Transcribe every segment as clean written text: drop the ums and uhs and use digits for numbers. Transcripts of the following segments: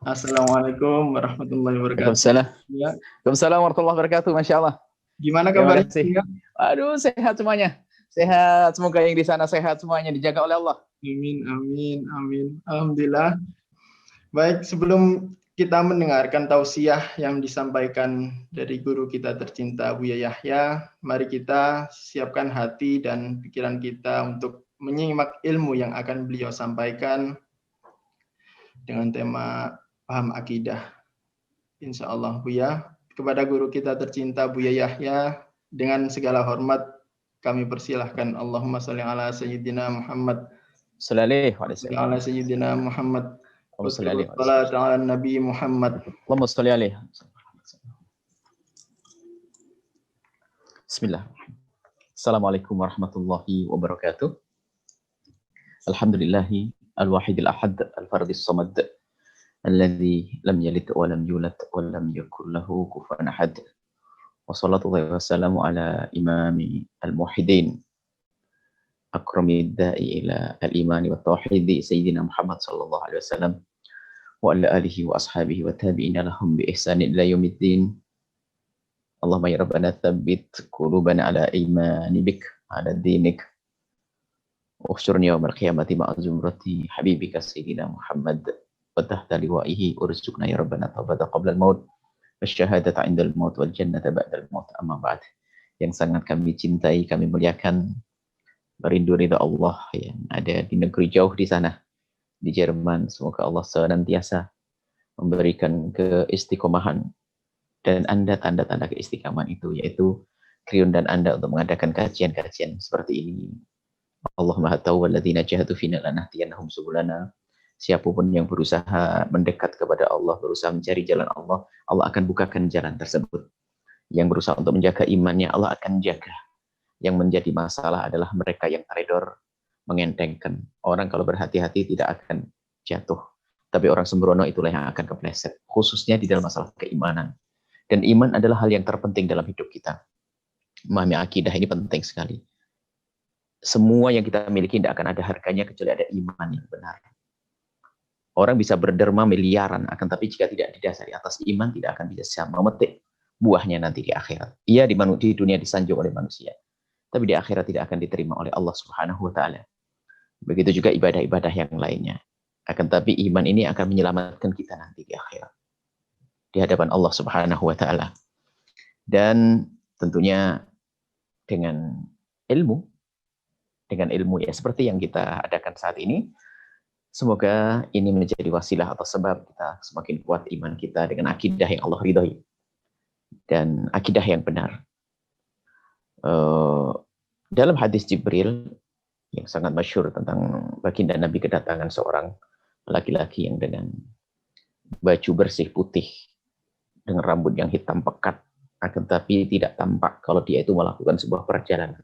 Assalamualaikum warahmatullahi wabarakatuh. Waalaikumsalam. Ya, Waalaikumsalam warahmatullahi wabarakatuh. Masya Allah. gimana Terima kabarnya? kasih. Ya? Aduh, sehat semuanya. Sehat. Semoga yang di sana sehat semuanya, dijaga oleh Allah. Amin, amin, amin. Alhamdulillah. Baik, sebelum kita mendengarkan tausiah yang disampaikan dari guru kita tercinta Buya Yahya, mari kita siapkan hati dan pikiran kita untuk menyimak ilmu yang akan beliau sampaikan dengan tema paham akidah. Insya Allah, Buya, kepada guru kita tercinta Buya Yahya, dengan segala hormat kami persilahkan. Allahumma sholli ala Sayyidina Muhammad. Sallallahu alaihi Sholli ala Sayyidina Muhammad. wasallam. Wassalatu ala Nabi Muhammad. Allahumma sholli alaihi. Bismillah. Assalamualaikum warahmatullahi wabarakatuh. Alhamdulillahi al-wahidil ahad al-fardis samad alladzi lam yalid wa lam yulad wa lam yakul lahu kufuwan ahad. Wassalatu wassalamu ala imami al-muwahhidin akrami da'i ila al-imani wa tauhidi sayyidina Muhammad sallallahu alaihi wasallam wa ala alihi wa ashabihi wa tabi'ina lahum bi ihsanin ila yaumiddin. Allahumma ya rabbana tsabbit qulubana ala imani bik ala dinik ukhshurni yawmal qiyamati ma'a zumrati habibika sayyidina Muhammad wa tahta liwa'ihi urzuqna ya rabbana taubata qabla al-maut wasyahadata 'indal maut wal jannata ba'dal maut. Amma ba'd. Yang sangat kami cintai, kami muliakan, merindu ridha Allah yang ada di negeri jauh di sana, di Jerman. Semoga Allah senantiasa memberikan keistiqomahan dan tanda-tanda keistiqomahan itu, yaitu kriun dan anda untuk mengadakan kajian-kajian seperti ini. Allah Maha Tahu walladzina jahadu fina lanahdiyannahum subulana. Siapapun yang berusaha mendekat kepada Allah, berusaha mencari jalan Allah, Allah akan bukakan jalan tersebut. Yang berusaha untuk menjaga imannya, Allah akan jaga. Yang menjadi masalah adalah mereka yang teredor, mengentengkan. Orang kalau berhati-hati tidak akan jatuh. Tapi orang sembrono itulah yang akan kepleset. Khususnya di dalam masalah keimanan. Dan iman adalah hal yang terpenting dalam hidup kita. Memahami akidah ini penting sekali. Semua yang kita miliki tidak akan ada harganya kecuali ada iman yang benar. Orang bisa berderma miliaran, akan tapi jika tidak didasari atas iman, tidak akan bisa memetik buahnya nanti di akhirat. Ia di dunia disanjung oleh manusia, tapi di akhirat tidak akan diterima oleh Allah Subhanahu wa Ta'ala. Begitu juga ibadah-ibadah yang lainnya. Akan tapi iman ini akan menyelamatkan kita nanti di akhirat, di hadapan Allah Subhanahu wa Ta'ala. Dan tentunya dengan ilmu ya seperti yang kita adakan saat ini, semoga ini menjadi wasilah atau sebab kita semakin kuat iman kita dengan akidah yang Allah ridhoi dan akidah yang benar. Dalam hadis Jibril yang sangat masyhur tentang baginda Nabi, kedatangan seorang laki-laki yang dengan baju bersih putih dengan rambut yang hitam pekat, akan tapi tidak tampak kalau dia itu melakukan sebuah perjalanan.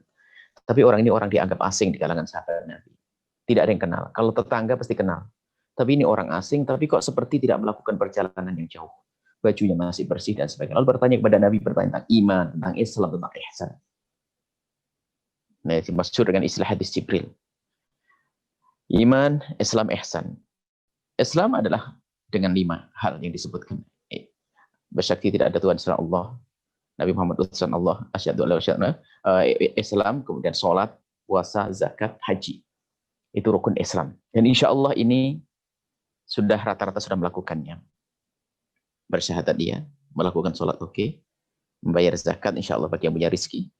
Tapi orang ini orang dianggap asing di kalangan sahabat Nabi. Tidak ada yang kenal. Kalau tetangga pasti kenal. Tapi ini orang asing, tapi kok seperti tidak melakukan perjalanan yang jauh. Bajunya masih bersih dan sebagainya. Lalu bertanya kepada Nabi, bertanya tentang iman, tentang Islam, tentang ihsan. Nah, itu masyhur dengan istilah hadis Jibril. Iman, Islam, ihsan. Islam adalah dengan 5 hal yang disebutkan. Bersaksi tidak ada Tuhan selain Allah, Nabi Muhammad utusan Allah, asyhadu alla ilaha illallah, Islam, kemudian sholat, puasa, zakat, haji. Itu rukun Islam. Dan insya Allah ini sudah rata-rata sudah melakukannya. Bersyahadat dia, melakukan sholat oke, membayar zakat insya Allah bagi yang punya rezeki.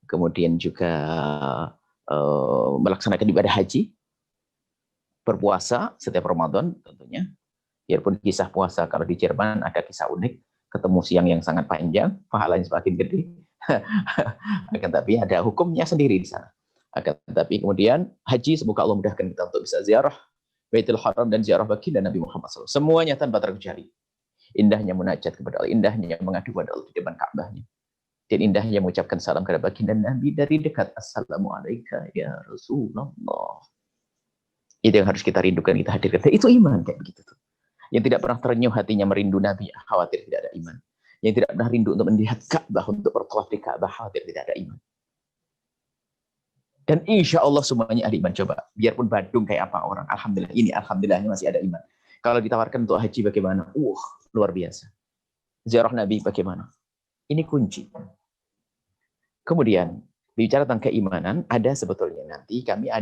Kemudian juga melaksanakan ibadah haji, berpuasa setiap Ramadan tentunya. Biarpun kisah puasa kalau di Jerman ada kisah unik, ketemu siang yang sangat panjang, pahalanya semakin gede. Akan tapi ada hukumnya sendiri di sana. Akan tapi kemudian haji, semoga Allah mudahkan kita untuk bisa ziarah Baitul Haram dan ziarah baginda Nabi Muhammad SAW. Semuanya tanpa terkecuali. Indahnya munajat kepada Allah, indahnya mengadu kepada Allah di depan Ka'bahnya. Dan indahnya mengucapkan salam kepada baginda Nabi dari dekat. Assalamualaikum ya Rasulullah. Itu yang harus kita rindukan, kita hadirkan. Itu iman kayak begitu tuh. Yang tidak pernah terenyuh hatinya merindu Nabi, khawatir tidak ada iman. Yang tidak pernah rindu untuk melihat Ka'bah, untuk bertawaf di Ka'bah, khawatir tidak ada iman. Dan insya Allah semuanya ada iman. Coba, biarpun Badung kayak apa orang, alhamdulillah, ini alhamdulillahnya masih ada iman. Kalau ditawarkan untuk haji bagaimana? Luar biasa. Ziarah Nabi bagaimana? Ini kunci. Kemudian, bicara tentang keimanan, ada sebetulnya nanti kami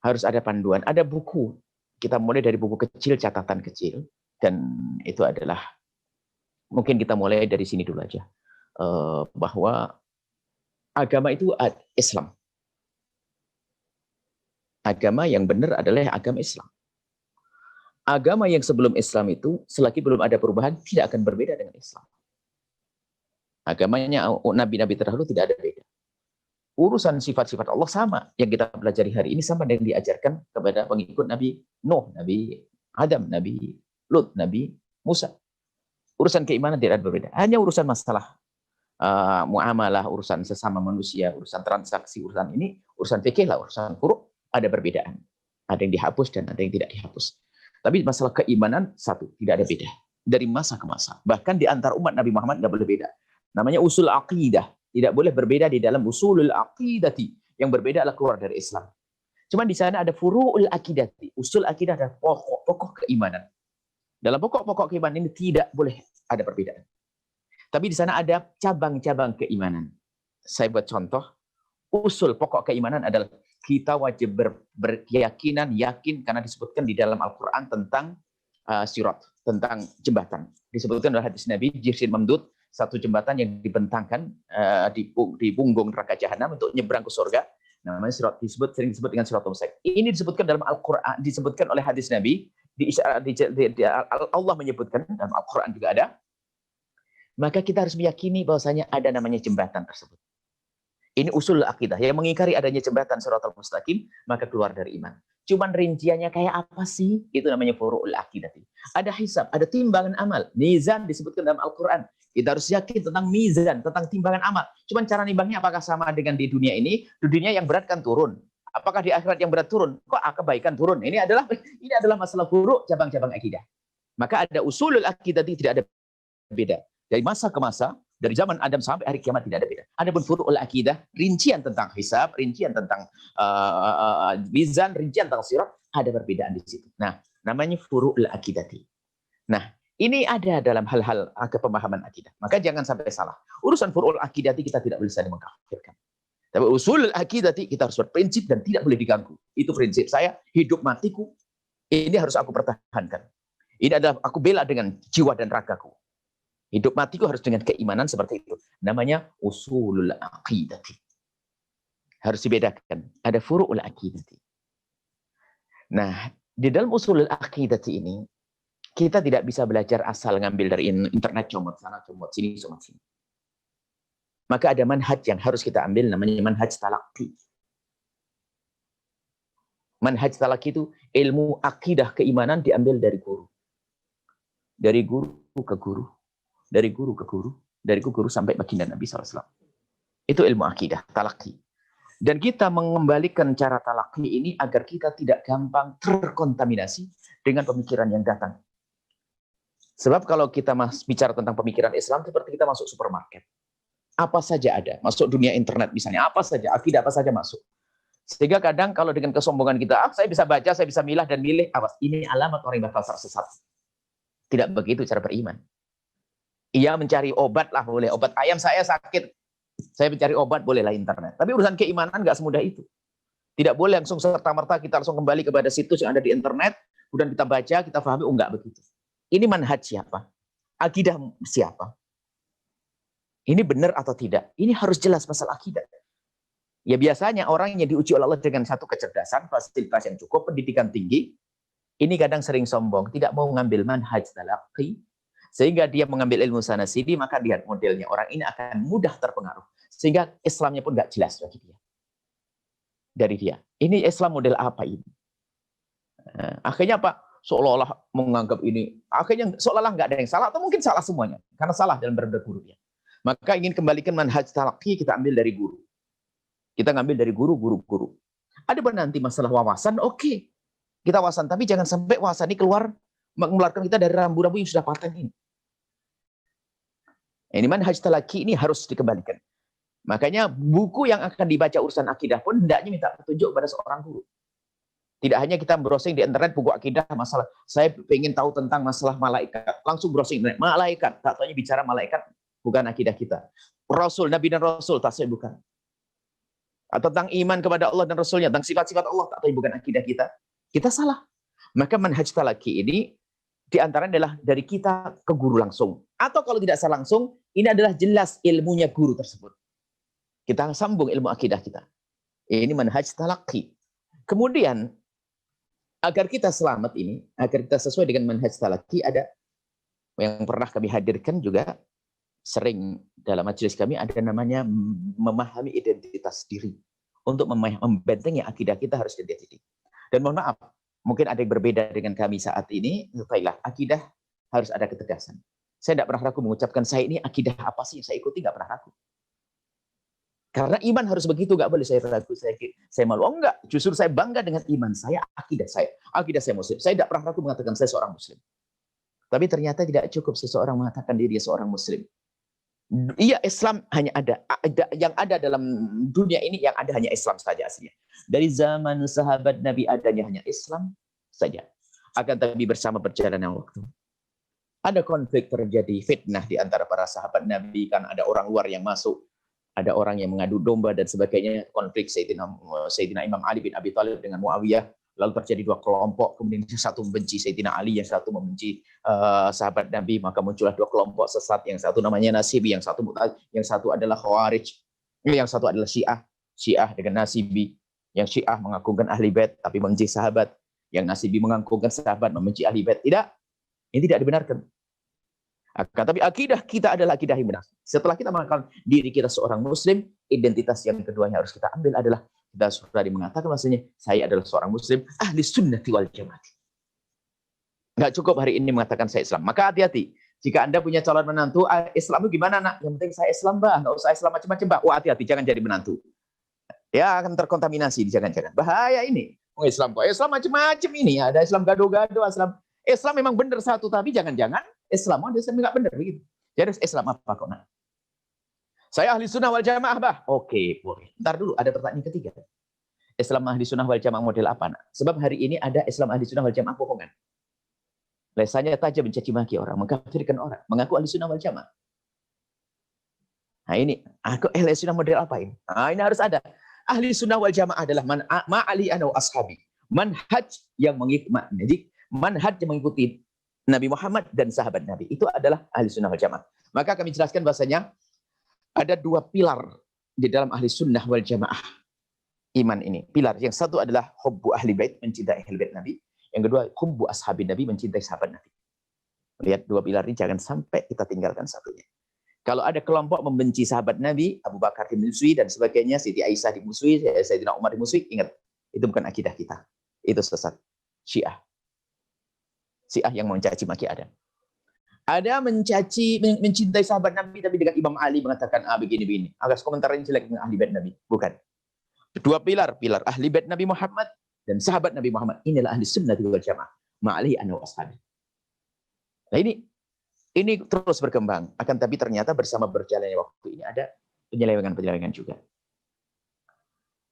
harus ada panduan, ada buku. Kita mulai dari buku kecil, catatan kecil. Dan itu adalah, mungkin kita mulai dari sini dulu aja. Bahwa agama itu Islam. Agama yang benar adalah agama Islam. Agama yang sebelum Islam itu, selagi belum ada perubahan, tidak akan berbeda dengan Islam. Agamanya nabi-nabi terdahulu tidak ada beda. Urusan sifat-sifat Allah sama. Yang kita pelajari hari ini sama dengan diajarkan kepada pengikut Nabi Nuh, Nabi Adam, Nabi Lut, Nabi Musa. Urusan keimanan tidak ada berbeda. Hanya urusan masalah muamalah, urusan sesama manusia, urusan transaksi, urusan ini, urusan fikih lah, urusan furu' ada perbedaan. Ada yang dihapus dan ada yang tidak dihapus. Tapi masalah keimanan satu, tidak ada beda. Dari masa ke masa. Bahkan di antara umat Nabi Muhammad nggak boleh beda. Namanya usul aqidah. Tidak boleh berbeda di dalam usulul aqidati. Yang berbeda adalah keluar dari Islam. Cuman di sana ada furu'ul aqidati. Usul aqidah adalah pokok-pokok keimanan. Dalam pokok-pokok keimanan ini tidak boleh ada perbedaan. Tapi di sana ada cabang-cabang keimanan. Saya buat contoh. Usul pokok keimanan adalah kita wajib berkeyakinan, yakin karena disebutkan di dalam Al-Quran tentang sirat, tentang jembatan. Disebutkan oleh hadis Nabi, Jirsin Mamdud, satu jembatan yang dibentangkan di punggung neraka jahanam untuk nyebrang ke surga. Namanya sirat, sering disebut dengan sirat mustaqim. Ini disebutkan dalam Al-Quran, disebutkan oleh hadis Nabi, Allah menyebutkan dalam Al-Quran juga ada. Maka kita harus meyakini bahwasanya ada namanya jembatan tersebut. Ini usul akidah. Yang mengingkari adanya jembatan Shiratal Mustaqim, maka keluar dari iman. Cuman rinciannya kayak apa sih? Itu namanya furu'ul akidah. Ada hisab, ada timbangan amal. Mizan disebutkan dalam Al-Quran. Kita harus yakin tentang mizan, tentang timbangan amal. Cuman cara nimbangnya apakah sama dengan di dunia ini? Di dunia yang berat kan turun. Apakah di akhirat yang berat turun? Kok kebaikan turun? Ini adalah masalah furu' cabang-cabang akidah. Maka ada usulul akidah, tidak ada beda. Dari masa ke masa, dari zaman Adam sampai hari kiamat tidak ada beda. Adapun furu'ul akidah, rincian tentang hisab, rincian tentang mizan, rincian tentang sirat, ada perbedaan di situ. Nah, namanya furu'ul akidati. Nah, ini ada dalam hal-hal pemahaman akidah. Maka jangan sampai salah. Urusan furu'ul akidati kita tidak boleh saling mengkafirkan. Tapi usulul akidati kita harus berprinsip dan tidak boleh diganggu. Itu prinsip saya, hidup matiku, ini harus aku pertahankan. Ini adalah aku bela dengan jiwa dan ragaku. Hidup matiku harus dengan keimanan seperti itu. Namanya usulul aqidati. Harus dibedakan. Ada furu'ul aqidati. Nah, di dalam usulul aqidati ini, kita tidak bisa belajar asal ngambil dari internet, comot sana, comot sini, comot sini. Maka ada manhaj yang harus kita ambil, namanya manhaj talaqi. Manhaj talaqi itu ilmu akidah keimanan diambil dari guru. Dari guru ke guru. Dari guru ke guru, dari guru sampai baginda Nabi SAW. Itu ilmu akidah, talaqi. Dan kita mengembalikan cara talaqi ini agar kita tidak gampang terkontaminasi dengan pemikiran yang datang. Sebab kalau kita bicara tentang pemikiran Islam, seperti kita masuk supermarket. Apa saja ada, masuk dunia internet misalnya, apa saja, akidah apa saja masuk. Sehingga kadang kalau dengan kesombongan kita, saya bisa baca, saya bisa milah dan milih, awas, ini alamat orang yang bakal sesat. Tidak begitu cara beriman. Ia mencari obat lah boleh. Obat ayam saya sakit. Saya mencari obat bolehlah internet. Tapi urusan keimanan nggak semudah itu. Tidak boleh langsung serta-merta kita langsung kembali kepada situs yang ada di internet. Kemudian kita baca, kita pahami. Oh enggak begitu. Ini manhaj siapa? Akidah siapa? Ini benar atau tidak? Ini harus jelas masalah akidah. Ya biasanya orang yang diuji oleh Allah dengan satu kecerdasan, fasilitas yang cukup, pendidikan tinggi. Ini kadang sering sombong. Tidak mau ngambil manhaj talaqi. Sehingga dia mengambil ilmu sana sini, maka lihat modelnya. Orang ini akan mudah terpengaruh. Sehingga Islamnya pun nggak jelas bagi dia. Dari dia. Ini Islam model apa ini? Akhirnya apa? Seolah-olah menganggap ini. Akhirnya seolah-olah nggak ada yang salah. Atau mungkin salah semuanya. Karena salah dalam berguru dia. Maka ingin kembalikan manhaj talaqi, kita ambil dari guru. Kita ngambil dari guru. Ada nanti masalah wawasan, oke. Kita wawasan. Tapi jangan sampai wawasan ini keluar mengeluarkan kita dari rambu-rambu yang sudah paten ini. Ini manhaj talaqi ini harus dikembalikan. Makanya buku yang akan dibaca urusan akidah pun hendaknya minta petunjuk pada seorang guru. Tidak hanya kita browsing di internet buku akidah masalah, saya ingin tahu tentang masalah malaikat, langsung browsing malaikat, tak taunya bicara malaikat bukan akidah kita. Rasul, Nabi dan Rasul, tak saya bukan. Atau tentang iman kepada Allah dan Rasulnya, tentang sifat-sifat Allah, tak tahu bukan akidah kita. Kita salah. Maka manhaj talaki ini diantaranya adalah dari kita ke guru langsung. Atau kalau tidak salah langsung, ini adalah jelas ilmunya guru tersebut. Kita sambung ilmu akidah kita. Ini manhaj talaki. Kemudian, agar kita selamat ini, agar kita sesuai dengan manhaj talaki, ada yang pernah kami hadirkan juga, sering dalam majelis kami, ada namanya memahami identitas diri. Untuk membentengi akidah kita harus identitas diri. Dan mohon maaf, mungkin ada yang berbeda dengan kami saat ini, baiklah, akidah harus ada ketegasan. Saya tidak pernah ragu mengucapkan, saya ini akidah apa sih yang saya ikuti, nggak pernah ragu. Karena iman harus begitu, nggak boleh saya ragu, saya malu. Oh enggak, justru saya bangga dengan iman saya, akidah saya muslim. Saya tidak pernah ragu mengatakan saya seorang muslim. Tapi ternyata tidak cukup seseorang mengatakan diri seorang muslim. Iya, Islam hanya ada yang ada dalam dunia ini, yang ada hanya Islam saja aslinya. Dari zaman sahabat Nabi adanya hanya Islam saja. Akan tapi bersama berjalannya waktu, ada konflik terjadi, fitnah di antara para sahabat Nabi, kan ada orang luar yang masuk, ada orang yang mengadu domba dan sebagainya, konflik Sayyidina Imam Ali bin Abi Thalib dengan Muawiyah, lalu terjadi dua kelompok, kemudian yang satu membenci Sayyidina Ali, yang satu membenci sahabat Nabi, maka muncullah dua kelompok sesat, yang satu namanya Nasibi, yang satu adalah Khawarij, yang satu adalah Syiah dengan Nasibi, yang Syiah mengagungkan Ahli Bait tapi membenci sahabat, yang Nasibi mengagungkan sahabat membenci Ahli Bait. Tidak, ini tidak dibenarkan. Tapi akidah kita adalah akidah yang benar. Setelah kita mengatakan diri kita seorang muslim, identitas yang kedua yang harus kita ambil adalah kita sudah mengatakan maksudnya saya adalah seorang muslim ahli sunnati wal jamaah. Nggak cukup hari ini mengatakan saya Islam. Maka hati-hati. Jika Anda punya calon menantu, Islammu gimana nak? Yang penting saya Islam, Mbak. Nggak usah Islam macam-macam, Mbak. Wah, hati-hati, jangan jadi menantu. Ya akan terkontaminasi, jangan-jangan. Bahaya ini. Oh, Islam kok Islam macam-macam ini. Ada Islam gado-gado, Islam memang benar satu, tapi jangan-jangan Islam nggak benar begitu. Jadi Islam apa kok nak? Saya ahli sunnah wal jamaah, bah. Oke, boleh. Ntar dulu, ada pertanyaan ketiga. Islam ahli sunnah wal jamaah model apa, nak? Sebab hari ini ada Islam ahli sunnah wal jamaah bohongan. Lesannya tajam mencaci maki orang, mengkafirkan orang, mengaku ahli sunnah wal jamaah. Nah ini, aku ahli sunnah model apa ini? Nah, ini harus ada. Ahli sunnah wal jamaah adalah ma'ali ana wa ashabi. Manhaj yang mengikuti, manhaj yang mengikuti Nabi Muhammad dan sahabat Nabi. Itu adalah ahli sunnah wal jamaah. Maka kami jelaskan bahasanya, ada dua pilar di dalam ahli sunnah wal jamaah iman ini. Pilar yang satu adalah hubbu ahli bait, mencintai ahli bait Nabi. Yang kedua hubbu ashabi Nabi, mencintai sahabat Nabi. Lihat dua pilar ini jangan sampai kita tinggalkan satunya. Kalau ada kelompok membenci sahabat Nabi, Abu Bakar dimusuhi dan sebagainya, Siti Aisyah dimusuhi, Sayyidina Umar dimusuhi, ingat, itu bukan akidah kita. Itu sesat. Syiah yang mencaci maki ada. Ada mencintai sahabat Nabi tapi dengan Imam Ali mengatakan begini-begini. Agak komentarnya jelek dengan ahli bait Nabi. Bukan. Dua pilar ahli bait Nabi Muhammad dan sahabat Nabi Muhammad. Inilah ahli sunnah wal jamaah. Ma'alihi ana wa ashabi. Nah ini terus berkembang. Akan tapi ternyata bersama berjalannya waktu ini ada penyelewengan juga.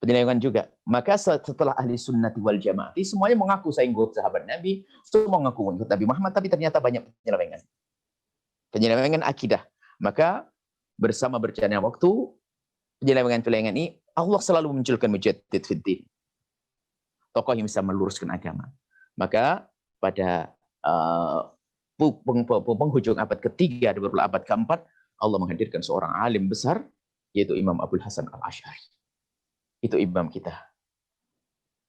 Penyelewengan juga. Maka setelah ahli sunnah wal jamaah, semuanya mengaku saya ikut sahabat Nabi, semua mengaku ikut Nabi Muhammad, tapi ternyata banyak penyelewengan. Penyelewengan akidah. Maka bersama berjalannya waktu, penyelewengan ini, Allah selalu memunculkan mujaddid fiddin. Tokoh yang bisa meluruskan agama. Maka pada penghujung abad ketiga, abad keempat, Allah menghadirkan seorang alim besar, yaitu Imam Abul Hasan al-Asy'ari. Itu imam kita.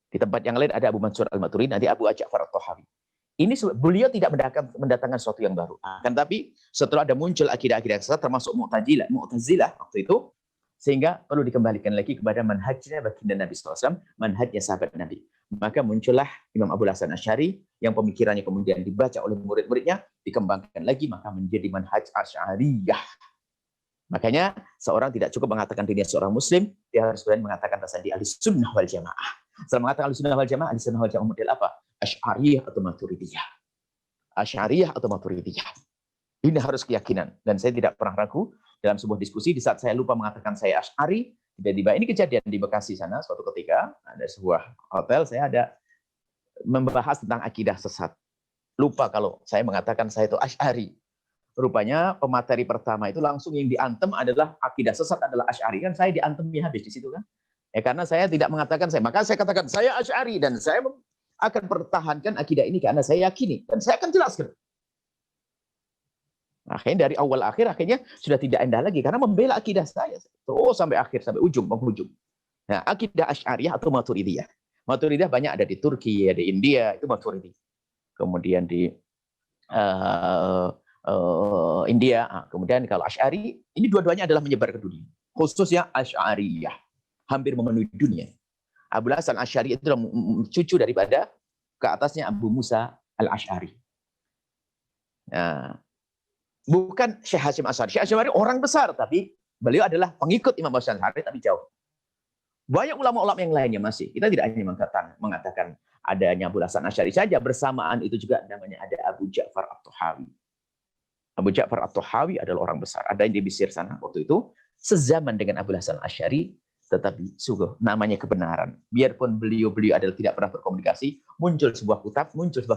Di tempat yang lain ada Abu Mansur al-Maturidi, nanti Abu Ja'far al-Tahawi. Ini beliau tidak mendatangkan sesuatu yang baru. Akan tapi setelah ada muncul akidah-akidah sesat termasuk Mu'tazilah waktu itu, sehingga perlu dikembalikan lagi kepada manhajnya baginda Nabi SAW, manhajnya sahabat Nabi. Maka muncullah Imam Abul Hasan Asy'ari yang pemikirannya kemudian dibaca oleh murid-muridnya, dikembangkan lagi maka menjadi manhaj Asy'ariyah. Makanya seorang tidak cukup mengatakan dirinya seorang muslim, dia harus berani mengatakan bahwa dia ahli sunnah wal jamaah. Setelah mengatakan ahli sunnah wal jamaah model apa? Asy'ariyah atau Maturidiyah. Asy'ariyah atau Maturidiyah. Ini harus keyakinan. Dan saya tidak pernah ragu dalam sebuah diskusi, di saat saya lupa mengatakan saya Asy'ari, tiba-tiba ini kejadian di Bekasi sana, suatu ketika, ada sebuah hotel, saya ada membahas tentang akidah sesat. Lupa kalau saya mengatakan saya itu Asy'ari. Rupanya pemateri pertama itu langsung yang diantem adalah akidah sesat adalah Asy'ari. Kan saya diantem habis di situ kan. Ya karena saya tidak mengatakan saya. Maka saya katakan saya Asy'ari dan saya akan pertahankan akidah ini karena saya yakini. Dan saya akan jelaskan. Akhirnya dari awal akhir akhirnya sudah tidak indah lagi karena membela akidah saya. Terus sampai akhir, sampai ujung, penghujung. Nah, akidah Asy'ariyah atau Maturidiyah. Maturidiyah banyak ada di Turki, ada di India, itu Maturidi. Kemudian di India. Kemudian kalau Asy'ari, ini dua-duanya adalah menyebar ke dunia. Khususnya Asy'ariyah. Hampir memenuhi dunia. Abul Hasan Asy'ari itu adalah cucu daripada ke atasnya Abu Musa al-Asy'ari. Nah, bukan Syekh Hasyim Asy'ari. Syekh Hasyim Asy'ari orang besar, tapi beliau adalah pengikut Imam Hasan Asy'ari, tapi jauh. Banyak ulama-ulama yang lainnya masih. Kita tidak hanya mengatakan adanya Abul Hasan Asy'ari saja, bersamaan itu juga namanya ada Abu Ja'far At-Tahawi. Abu Ja'far At-Tahawi adalah orang besar. Ada yang di Mesir sana waktu itu, sezaman dengan Abul Hasan Asy'ari, tetapi sungguh namanya kebenaran. Biarpun beliau adalah tidak pernah berkomunikasi, muncul sebuah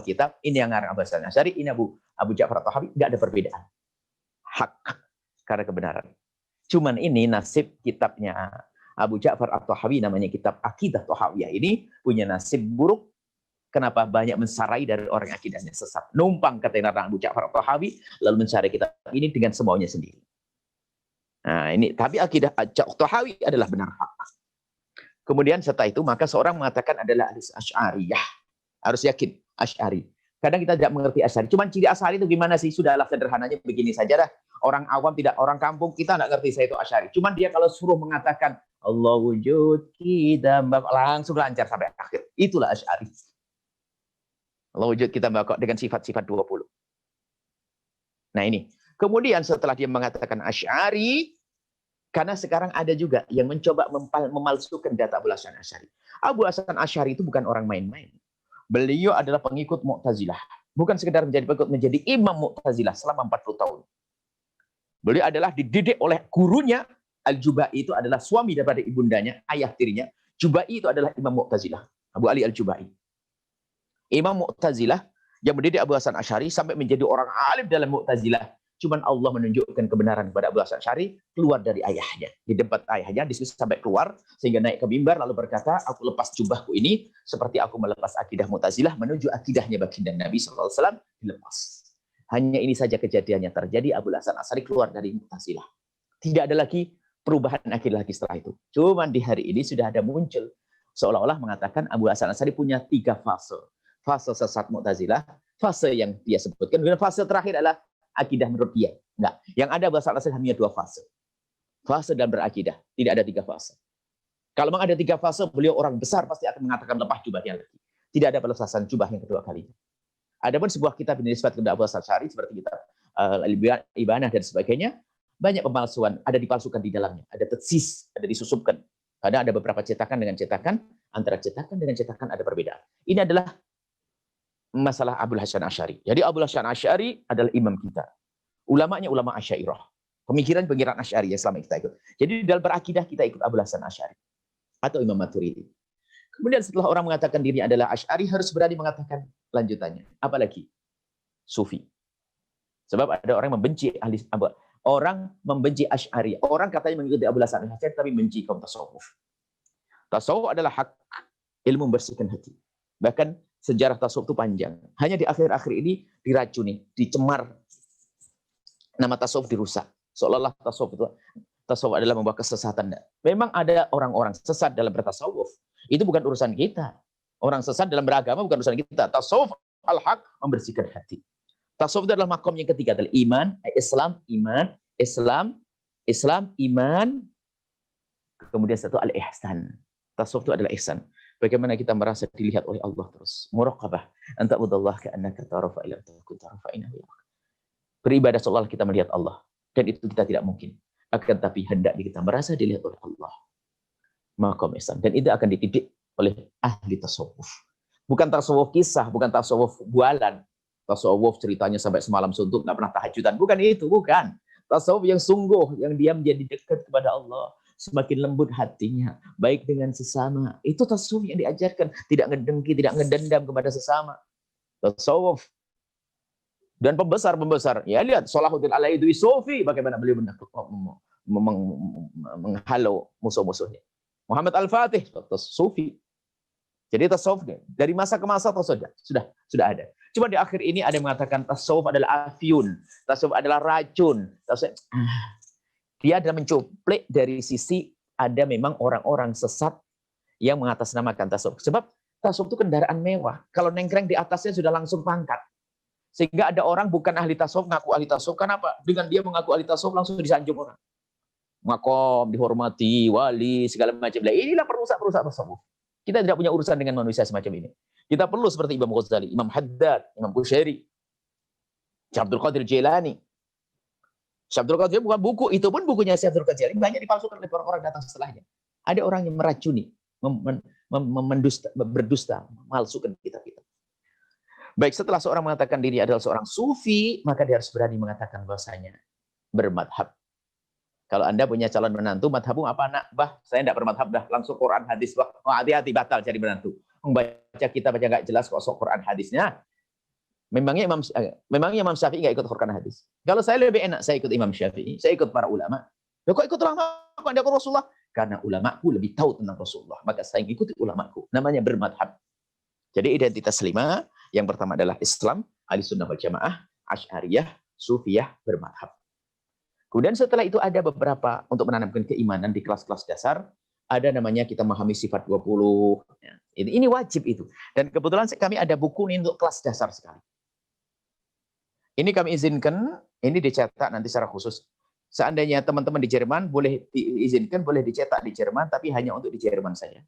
kitab, ini yang ngarang Abul Hasan Asy'ari, ini Abu Ja'far At-Tahawi, tidak ada perbedaan. Hak karena kebenaran. Cuman ini nasib kitabnya Abu Ja'far At-Tahawi, namanya kitab Aqidah Tahawiyah ini punya nasib buruk. Kenapa? Banyak mensarai dari orang akidahnya sesat. Numpang kata Abu Ja'far At-Tahawi lalu mencari kitab ini dengan semaunya sendiri. Nah, ini tapi akidah At-Tahawi adalah benar hak. Kemudian setelah itu maka seorang mengatakan adalah Asy'ariyah. Harus yakin Asy'ari. Kadang kita tidak mengerti Asy'ari. Cuman ciri Asy'ari itu gimana sih? Sudahlah sederhananya begini saja dah. Orang awam tidak, orang kampung kita tidak ngerti saya itu Asy'ari. Cuman dia kalau suruh mengatakan Allah wujud, kita langsung lancar sampai akhir. Itulah Asy'ari. Allah wujud, kita bakok dengan sifat-sifat 20. Nah ini. Kemudian setelah dia mengatakan Asy'ari, karena sekarang ada juga yang mencoba memalsukan data Abu Hasan Asy'ari. Abu Hasan Asy'ari itu bukan orang main-main. Beliau adalah pengikut Mu'tazilah. Bukan sekedar menjadi pengikut, menjadi imam Mu'tazilah selama 40 tahun. Beliau adalah dididik oleh gurunya. Al-Jubai itu adalah suami daripada ibundanya, ayah tirinya. Jubai itu adalah imam Mu'tazilah. Abu Ali Al-Jubai. Imam Mu'tazilah yang mendidik Abu Hasan Asy'ari sampai menjadi orang alim dalam Mu'tazilah. Cuman Allah menunjukkan kebenaran kepada Abu Hasan Asy'ari keluar dari ayahnya. Di tempat ayahnya, diskusi sampai keluar, sehingga naik ke mimbar lalu berkata, aku lepas jubahku ini seperti aku melepas akidah Mu'tazilah menuju akidahnya baginda Nabi SAW, dilepas. Hanya ini saja kejadiannya terjadi, Abu Hasan Asy'ari keluar dari Mu'tazilah. Tidak ada lagi perubahan akidah lagi setelah itu. Cuman di hari ini sudah ada muncul seolah-olah mengatakan Abu Hasan Asy'ari punya 3 fase. Fase sesat Mu'tazilah, fase yang dia sebutkan, dan fase terakhir adalah akidah menurut dia. Enggak. Yang ada Abu Hasan Asy'ari hanya 2 fase. Fase dan berakidah. Tidak ada 3 fase. Kalau memang ada 3 fase, beliau orang besar pasti akan mengatakan lepas jubahnya lagi. Tidak ada pelepasan jubah yang kedua kalinya. Adapun sebuah kitab yang disebut kepada Abu Hasan Asy'ari seperti kitab Al-Ibanah dan sebagainya, banyak pemalsuan, ada dipalsukan di dalamnya, ada tetsis, ada disusupkan. Karena ada beberapa cetakan dengan cetakan, antara cetakan dengan cetakan ada perbedaan. Ini adalah masalah Abu Hasan Asy'ari. Jadi Abu Hasan Asy'ari adalah imam kita. Ulamanya ulama Asy'ariyah. Pemikiran Asy'ari yang selama kita ikut. Jadi dalam berakidah kita ikut Abu Hasan Asy'ari atau Imam Maturidi. Kemudian setelah orang mengatakan dirinya adalah Asy'ari harus berani mengatakan lanjutannya. Apalagi Sufi. Sebab ada orang membenci orang membenci Asy'ari. Orang katanya mengikuti Abu Hasan Asy'ari tapi benci kaum tasawuf. Tasawuf adalah hak, ilmu membersihkan hati. Bahkan sejarah tasawuf itu panjang. Hanya di akhir-akhir ini diracuni, dicemar. Nama tasawuf dirusak. Seolah-olah tasawuf adalah membawa kesesatan. Memang ada orang-orang sesat dalam bertasawuf. Itu bukan urusan kita. Orang sesat dalam beragama bukan urusan kita. Tasawuf al-haq membersihkan hati. Tasawuf itu adalah makom yang ketiga adalah iman, Islam, iman. Kemudian satu al-ihsan. Tasawuf itu adalah ihsan. Bagaimana kita merasa dilihat oleh Allah terus. Muraqabah. Anta budallah ka'annaka tarafa ila takun tarafa inahu. Beribadah seolah kita melihat Allah. Dan itu kita tidak mungkin. Akan tapi hendaknya kita merasa dilihat oleh Allah. Maqam ihsan. Dan itu akan dididik oleh ahli tasawuf. Bukan tasawuf kisah, bukan tasawuf bualan. Tasawuf ceritanya sampai semalam suntuk, nggak pernah tahajudan. Bukan itu, bukan. Tasawuf yang sungguh, yang dia menjadi dekat kepada Allah. semakin lembut hatinya, baik dengan sesama. Itu tasawuf yang diajarkan, tidak ngedengki, tidak ngedendam kepada sesama. Tasawuf. Dan pembesar. Ya lihat Salahuddin Al-Aidwi Sufi, bagaimana beliau menghalau musuh-musuhnya. Muhammad Al-Fatih, Sufi. Jadi tasawuf dari masa ke masa sudah ada. Cuma di akhir ini ada yang mengatakan tasawuf adalah afyun, tasawuf adalah racun. Dia adalah mencuplik dari sisi ada memang orang-orang sesat yang mengatasnamakan tasawuf. Sebab tasawuf itu kendaraan mewah. Kalau nengkreng di atasnya sudah langsung pangkat. Sehingga ada orang bukan ahli tasawuf ngaku ahli tasawuf. Kenapa? Dengan dia mengaku ahli tasawuf langsung disanjung orang. Makom, dihormati, wali, segala macam. Inilah perusak-perusak tasawuf. Kita tidak punya urusan dengan manusia semacam ini. Kita perlu seperti Imam Ghazali, Imam Haddad, Imam Bushairi, Syekh Abdul Qadir Jailani. Syekh Abdul Qadir bukan buku, itu pun bukunya Syekh Abdul Qadir Jailani banyak dipalsukan oleh orang-orang datang setelahnya. Ada orang yang meracuni, berdusta, memalsukan kitab-kitab. Baik, setelah seorang mengatakan diri adalah seorang sufi, maka dia harus berani mengatakan bahwasanya bermadhab. Kalau Anda punya calon menantu, madhabmu apa nak? Bah, saya tidak bermadhab dah, langsung Quran hadis. Bah, hati-hati batal cari menantu. Membaca kita baca nggak jelas kok sok Quran hadisnya. Memangnya Imam Syafi'i nggak ikut Quran hadis. Kalau saya lebih enak, saya ikut Imam Syafi'i, saya ikut para ulama. Loh, kok ikut ulama? Kok Anda ikut Rasulullah? Karena ulamaku lebih tahu tentang Rasulullah, maka saya ikuti ulamaku. Namanya bermadhab. Jadi identitas 5, yang pertama adalah Islam, Ahlussunnah wal Jamaah, Asy'ariyah, Sufiyah, bermadhab. Kemudian setelah itu ada beberapa untuk menanamkan keimanan di kelas-kelas dasar, ada namanya kita memahami sifat 20. Ini wajib itu. Dan kebetulan kami ada buku ini untuk kelas dasar sekali. Ini kami izinkan, ini dicetak nanti secara khusus. Seandainya teman-teman di Jerman boleh diizinkan, boleh dicetak di Jerman, tapi hanya untuk di Jerman saja.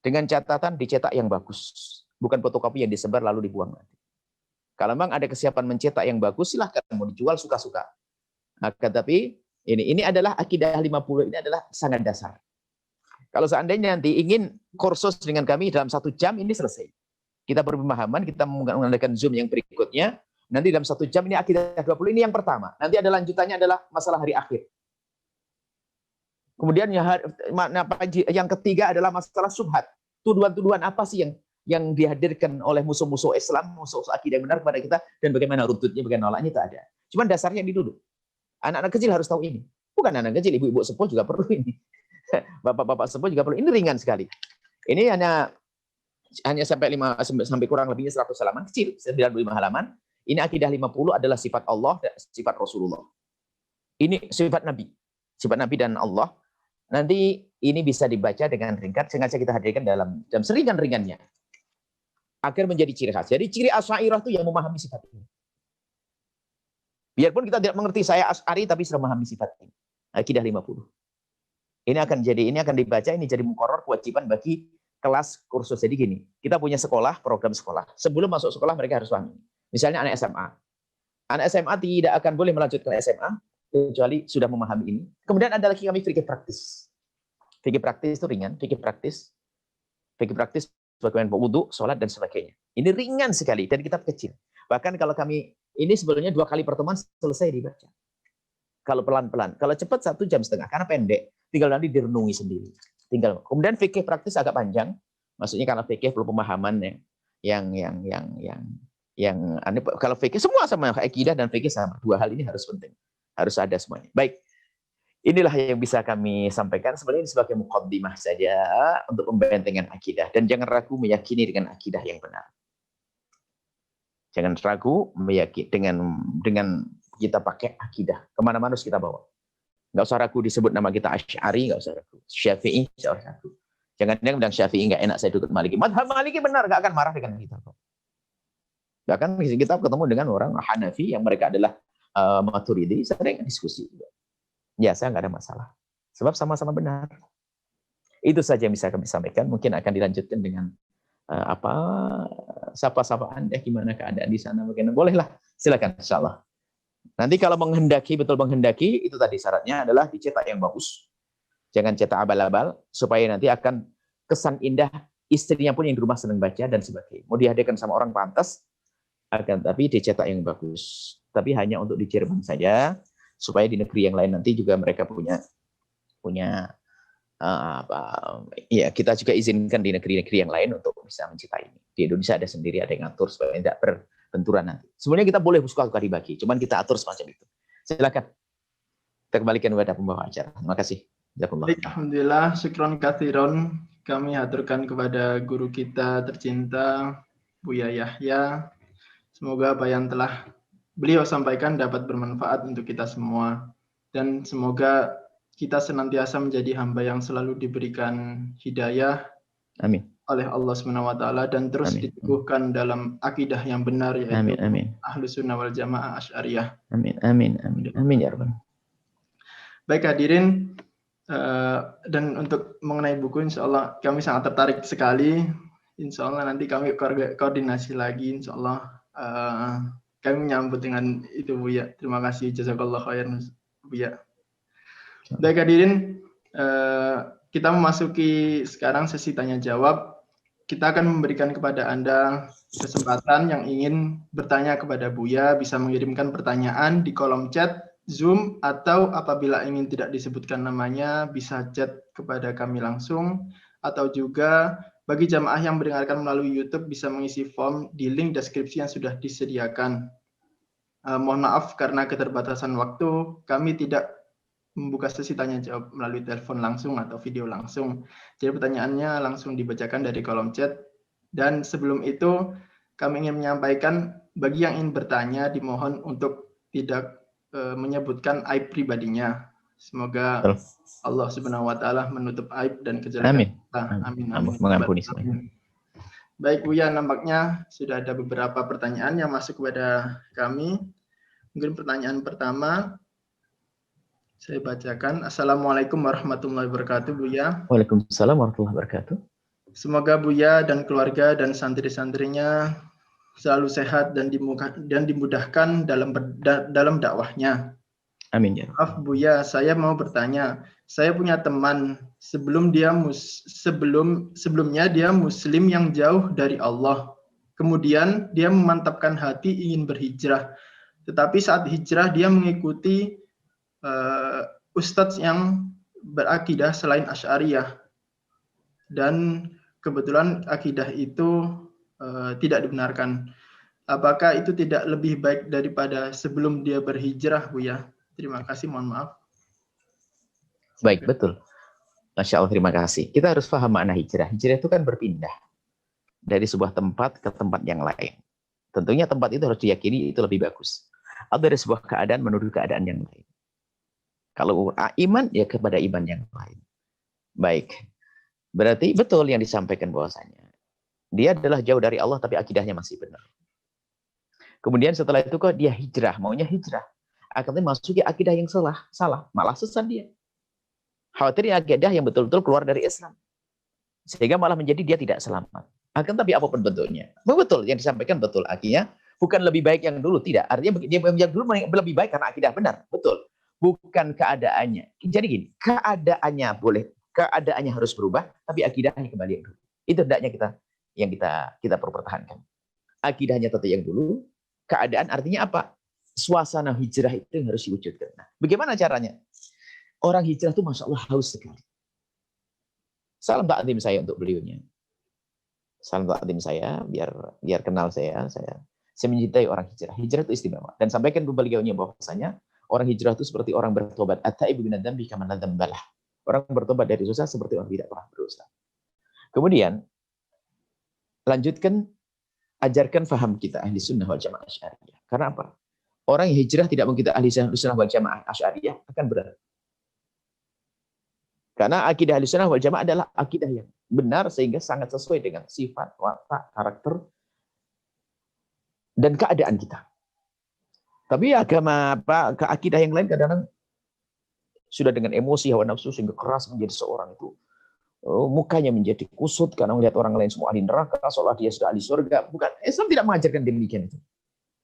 Dengan catatan dicetak yang bagus. Bukan fotokopi yang disebar lalu dibuang nanti. Kalau memang ada kesiapan mencetak yang bagus, silahkan mau dijual suka-suka. Akan tapi ini adalah akidah 50, ini adalah sangat dasar. Kalau seandainya nanti ingin kursus dengan kami dalam 1 jam, ini selesai. Kita berpemahaman, kita menggunakan Zoom yang berikutnya. Nanti dalam 1 jam ini akidah 20, ini yang pertama. Nanti ada lanjutannya adalah masalah hari akhir. Kemudian yang ketiga adalah masalah syubhat. Tuduhan-tuduhan apa sih yang dihadirkan oleh musuh-musuh Islam, musuh-musuh akidah yang benar kepada kita, dan bagaimana runtutnya, bagaimana nolaknya, itu ada. Cuman dasarnya diduduk. Anak-anak kecil harus tahu ini. Bukan anak kecil, ibu-ibu sepuh juga perlu ini. Bapak-bapak sepuh juga perlu. Ini ringan sekali. Ini hanya sampai kurang lebihnya 100 halaman, kecil, 95 halaman. Ini akidah 50 adalah sifat Allah dan sifat Rasulullah. Ini sifat Nabi. Sifat Nabi dan Allah. Nanti ini bisa dibaca dengan ringkas, sengaja kita hadirkan dalam seringan-ringannya. Agar menjadi ciri khas. Jadi ciri Asy'ariyah itu yang memahami sifat ini. Biarpun kita tidak mengerti saya Asy'ari, tapi sudah memahami sifat ini. Akidah 50. Ini akan dibaca, ini jadi muqarrar kewajiban bagi kelas kursus. Jadi gini, kita punya sekolah, program sekolah. Sebelum masuk sekolah mereka harus paham. Misalnya anak SMA. Anak SMA tidak akan boleh melanjutkan SMA kecuali sudah memahami ini. Kemudian ada lagi kami fikih praktis. Fikih praktis itu ringan, fikih praktis bagaimana wudu, sholat dan sebagainya. Ini ringan sekali dan kitab kecil. Bahkan kalau kami ini sebelumnya 2 kali pertemuan selesai dibaca. Kalau pelan-pelan, kalau cepat 1,5 jam, karena pendek, tinggal nanti direnungi sendiri. Kemudian fikih praktis agak panjang, maksudnya karena fikih perlu pemahaman kalau fikih semua sama, akidah dan fikih sama. 2 hal ini harus penting, harus ada semuanya. Baik, inilah yang bisa kami sampaikan. Sebenarnya ini sebagai muqaddimah saja untuk pembentengan akidah, dan jangan ragu meyakini dengan akidah yang benar. Jangan ragu meyakini dengan kita pakai akidah. Kemana-mana harus kita bawa. Nggak usah ragu disebut nama kita Asy'ari, nggak usah ragu. Syafi'i, nggak usah ragu. Jangan-jangan bilang Syafi'i nggak enak, saya duduk Maliki. Madhab Maliki benar, nggak akan marah dengan kita. Nggak akan kita ketemu dengan orang Hanafi yang mereka adalah Maturidi, sering diskusi. Ya, saya nggak ada masalah. Sebab sama-sama benar. Itu saja yang bisa kami sampaikan. Mungkin akan dilanjutkan dengan sapa-sapa Anda, gimana keadaan di sana, bagaimana, bolehlah, silakan, insyaallah. Nanti kalau betul menghendaki, itu tadi syaratnya adalah dicetak yang bagus, jangan cetak abal-abal, supaya nanti akan kesan indah, istrinya pun yang di rumah senang baca dan sebagainya. Mau dihadirkan sama orang pantas, akan tapi dicetak yang bagus, tapi hanya untuk di Jerman saja, supaya di negeri yang lain nanti juga mereka punya punya ya kita juga izinkan di negeri-negeri yang lain untuk bisa mencintai ini. Di Indonesia ada sendiri, ada yang ngatur supaya tidak berbenturan nanti. Sebenarnya kita boleh suka-suka dibagi, cuman kita atur semacam itu. Silakan. Kita kembalikan kepada pembawa acara. Terima kasih. Baik, alhamdulillah, syukron kathiron. Kami haturkan kepada guru kita tercinta, Buya Yahya. Semoga apa yang telah beliau sampaikan dapat bermanfaat untuk kita semua. Dan semoga kita senantiasa menjadi hamba yang selalu diberikan hidayah Amin. oleh Allah SWT dan terus diteguhkan dalam akidah yang benar, yaitu Ahlus Sunnah wal Jamaah Asy'ariyah. Amin. Amin. Amin. Amin ya Rabbal. Baik hadirin, dan untuk mengenai buku, insya Allah kami sangat tertarik sekali. Insya Allah nanti kami koordinasi lagi. Insya Allah kami menyambut dengan itu, Buya. Terima kasih, jazakallah khairan, Buya. Baik hadirin, kita memasuki sekarang sesi tanya jawab. Kita akan memberikan kepada Anda kesempatan yang ingin bertanya kepada Buya, bisa mengirimkan pertanyaan di kolom chat Zoom, atau apabila ingin tidak disebutkan namanya bisa chat kepada kami langsung, atau juga bagi jamaah yang mendengarkan melalui YouTube bisa mengisi form di link deskripsi yang sudah disediakan. Mohon maaf karena keterbatasan waktu, kami tidak membuka sesi tanya jawab melalui telepon langsung atau video langsung. Jadi pertanyaannya langsung dibacakan dari kolom chat. Dan sebelum itu kami ingin menyampaikan bagi yang ingin bertanya dimohon untuk tidak menyebutkan aib pribadinya. Semoga Allah Subhanahu wa taala menutup aib dan kejelekan kita. Amin. Amin. Mengampuni semuanya. Baik Buya, nampaknya sudah ada beberapa pertanyaan yang masuk kepada kami. Mungkin pertanyaan pertama saya bacakan. Assalamualaikum warahmatullahi wabarakatuh, Buya. Waalaikumsalam warahmatullahi wabarakatuh. Semoga Buya dan keluarga dan santri-santrinya selalu sehat dan dimudahkan dalam dakwahnya. Amin ya. Maaf Buya, saya mau bertanya. Saya punya teman sebelumnya dia Muslim yang jauh dari Allah. Kemudian dia memantapkan hati ingin berhijrah. Tetapi saat hijrah dia mengikuti ustadz yang berakidah selain Asy'ariyah, dan kebetulan akidah itu tidak dibenarkan. Apakah itu tidak lebih baik daripada sebelum dia berhijrah, Buya? Terima kasih, mohon maaf. Baik, betul. Masya Allah, terima kasih. Kita harus paham makna hijrah. Hijrah itu kan berpindah dari sebuah tempat ke tempat yang lain. Tentunya tempat itu harus diyakini itu lebih bagus. Atau dari sebuah keadaan menuju keadaan yang lain. Kalau iman, ya kepada iman yang lain. Baik. Berarti betul yang disampaikan bahwasanya dia adalah jauh dari Allah tapi akidahnya masih benar. Kemudian setelah itu kok dia hijrah, maunya hijrah. Akhirnya masuki akidah yang salah, malah sesat dia. Khawatirnya akidah yang betul-betul keluar dari Islam. Sehingga malah menjadi dia tidak selamat. Akan tapi apapun bentuknya. Betul yang disampaikan betul. Akhirnya bukan lebih baik yang dulu, tidak. Artinya yang dulu lebih baik karena akidah benar, betul. Bukan keadaannya. Jadi gini, keadaannya harus berubah, tapi akidahnya kembali yang dulu. Itu hendaknya kita pertahankan. Akidahnya tetap yang dulu, keadaan artinya apa? Suasana hijrah itu yang harus diwujudkan. Nah, bagaimana caranya? Orang hijrah itu Masya Allah haus sekali. Salam takdim saya untuk beliaunya. Salam takdim saya, biar kenal saya mencintai orang hijrah. Hijrah itu istimewa. Dan sampaikan ke beliaunya bahwasanya orang hijrah itu seperti orang bertobat. At-taibu minadz dzambi kaman la dzambalah. Orang bertobat dari dosa seperti orang tidak pernah berdosa. Kemudian lanjutkan, ajarkan faham kita ahli sunnah wal jamaah Asy'ariyah. Karena apa? Orang yang hijrah tidak mungkin ahli sunnah wal jamaah Asy'ariyah akan berat. Karena akidah ahli sunnah wal jamaah adalah akidah yang benar sehingga sangat sesuai dengan sifat, watak, karakter, dan keadaan kita. Tapi agama akidah yang lain kadang-kadang sudah dengan emosi hawa nafsu sehingga keras menjadi seorang itu mukanya menjadi kusut karena melihat orang lain semua ahli neraka seolah dia sudah ahli surga. Bukan, Islam tidak mengajarkan demikian itu.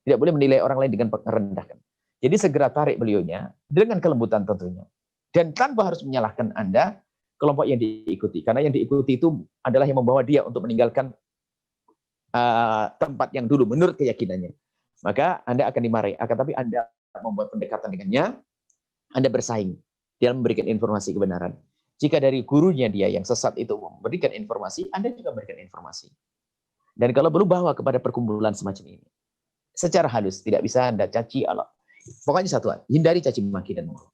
Tidak boleh menilai orang lain dengan merendahkan. Jadi segera tarik beliaunya dengan kelembutan tentunya. Dan tanpa harus menyalahkan Anda kelompok yang diikuti. Karena yang diikuti itu adalah yang membawa dia untuk meninggalkan tempat yang dulu menurut keyakinannya. Maka Anda akan dimarahi. Akan tapi Anda membuat pendekatan dengannya, Anda bersaing. dalam memberikan informasi kebenaran. Jika dari gurunya dia yang sesat itu memberikan informasi, Anda juga memberikan informasi. Dan kalau perlu bawa kepada perkumpulan semacam ini. Secara halus, tidak bisa Anda caci Allah. Pokoknya satu, hindari caci maki dan menghina.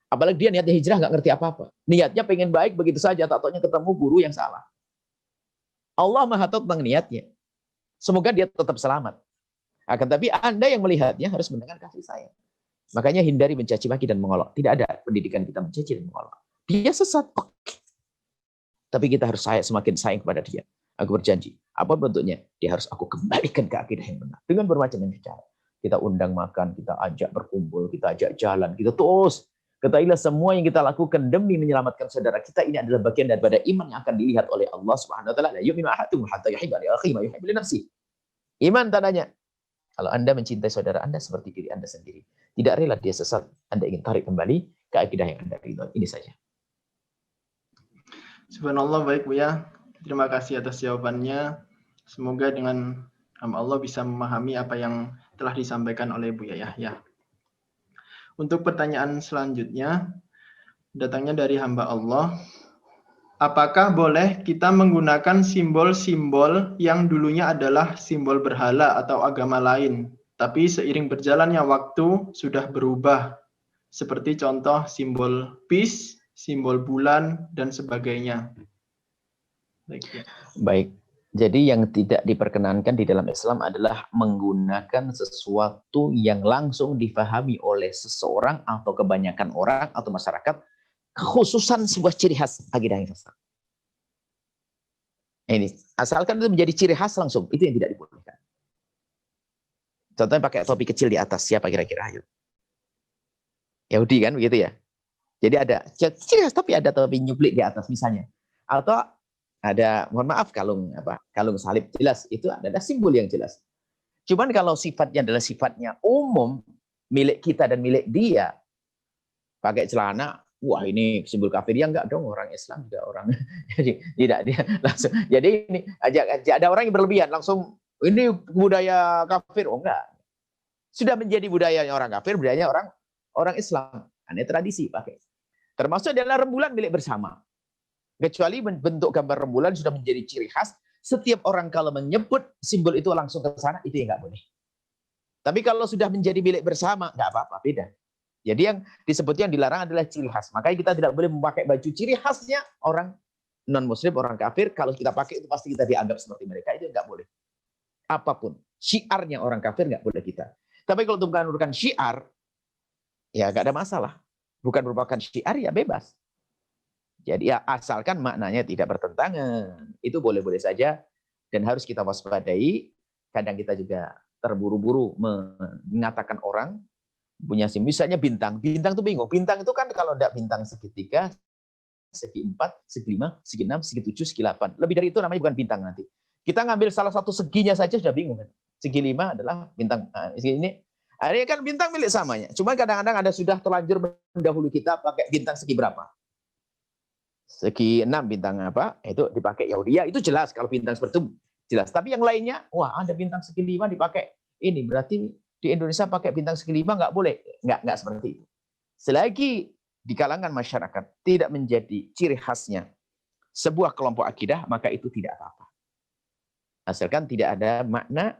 Apalagi dia niatnya hijrah nggak ngerti apa-apa. Niatnya pengen baik begitu saja, tak taunya ketemu guru yang salah. Allah Maha tahu tentang niatnya. Semoga dia tetap selamat. Akan tapi Anda yang melihatnya harus mendengar kasih sayang. Makanya hindari mencaci maki dan mengolok. Tidak ada pendidikan kita mencaci dan mengolok. Dia sesat. Tapi kita harus semakin sayang kepada dia. Aku berjanji. Apa bentuknya? Dia harus aku kembalikan ke akidah yang benar. Dengan bermacam cara. Kita undang makan, kita ajak berkumpul, kita ajak jalan, kita terus. Ketahuilah semua yang kita lakukan demi menyelamatkan saudara kita ini adalah bagian daripada iman yang akan dilihat oleh Allah Subhanahu wa taala. La yu'minu ahadukum hatta yuhibba li akhihi ma yuhibbu li nafsihi. Iman tandanya kalau Anda mencintai saudara Anda seperti diri Anda sendiri. Tidak rela dia sesat, Anda ingin tarik kembali ke akidah yang Anda ridhoi. Ini saja. Subhanallah, baik Buya. Terima kasih atas jawabannya. Semoga dengan Allah bisa memahami apa yang telah disampaikan oleh Buya Yahya. Untuk pertanyaan selanjutnya, datangnya dari hamba Allah. Apakah boleh kita menggunakan simbol-simbol yang dulunya adalah simbol berhala atau agama lain, tapi seiring berjalannya waktu sudah berubah, seperti contoh simbol peace, simbol bulan, dan sebagainya? Baik. Jadi yang tidak diperkenankan di dalam Islam adalah menggunakan sesuatu yang langsung difahami oleh seseorang atau kebanyakan orang atau masyarakat, khususan sebuah ciri khas akidah yang sesat. Ini, asalkan itu menjadi ciri khas langsung, itu yang tidak dibolehkan. Contohnya pakai topi kecil di atas, siapa kira-kira? Yahudi kan begitu ya. Jadi ada ciri khas tapi ada topi nyuplik di atas misalnya. Atau ada, mohon maaf, kalung salib, jelas itu adalah simbol yang jelas. Cuman kalau sifatnya adalah sifatnya umum, milik kita dan milik dia, pakai celana, wah ini simbol kafir, ya enggak dong, orang Islam juga orang. Jadi tidak dia langsung. Jadi ini ada orang yang berlebihan langsung ini budaya kafir, oh enggak. Sudah menjadi budayanya orang kafir, budayanya orang Islam. Ini tradisi pakai. Termasuk adalah rembulan milik bersama. Kecuali bentuk gambar rembulan sudah menjadi ciri khas, setiap orang kalau menyebut simbol itu langsung ke sana, itu yang nggak boleh. Tapi kalau sudah menjadi milik bersama, nggak apa-apa, beda. Jadi yang disebutnya yang dilarang adalah ciri khas. Makanya kita tidak boleh memakai baju ciri khasnya orang non-muslim, orang kafir. Kalau kita pakai itu pasti kita dianggap seperti mereka, itu nggak boleh. Apapun, syiarnya orang kafir nggak boleh kita. Tapi kalau itu bukan merupakan syiar, ya nggak ada masalah. Bukan merupakan syiar, ya bebas. Jadi ya asalkan maknanya tidak bertentangan, itu boleh-boleh saja dan harus kita waspadai. Kadang kita juga terburu-buru mengatakan orang punya misalnya bintang tuh bingung. Bintang itu kan kalau tidak bintang segitiga, segi 4, segi 5, segi 6, segi 7, segi 8. Lebih dari itu namanya bukan bintang nanti. Kita ngambil salah satu seginya saja sudah bingung kan. Segi 5 adalah bintang segi ini. Akhirnya kan bintang milik samanya. Cuma kadang-kadang ada sudah terlanjur mendahului kita pakai bintang segi berapa. Segi 6 bintang apa, itu dipakai Yahudi. Ya, itu jelas kalau bintang seperti itu jelas. Tapi yang lainnya, wah ada bintang segi 5 dipakai. Ini berarti di Indonesia pakai bintang segi 5 nggak boleh. Nggak seperti itu. Selagi di kalangan masyarakat tidak menjadi ciri khasnya sebuah kelompok akidah, maka itu tidak apa-apa. Asalkan tidak ada makna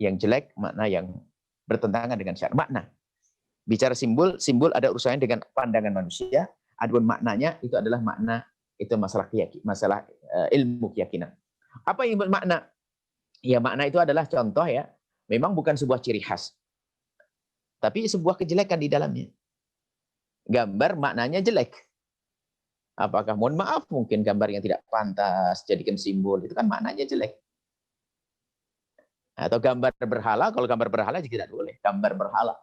yang jelek, makna yang bertentangan dengan syariat. Makna. Bicara simbol ada urusannya dengan pandangan manusia. Adapun maknanya itu adalah makna, itu masalah masalah ilmu keyakinan. Apa yang bermakna? Ya makna itu adalah contoh ya, memang bukan sebuah ciri khas, tapi sebuah kejelekan di dalamnya. Gambar maknanya jelek. Apakah mohon maaf mungkin gambar yang tidak pantas jadikan simbol, itu kan maknanya jelek. Atau gambar berhala, kalau gambar berhala juga tidak boleh. Gambar berhala.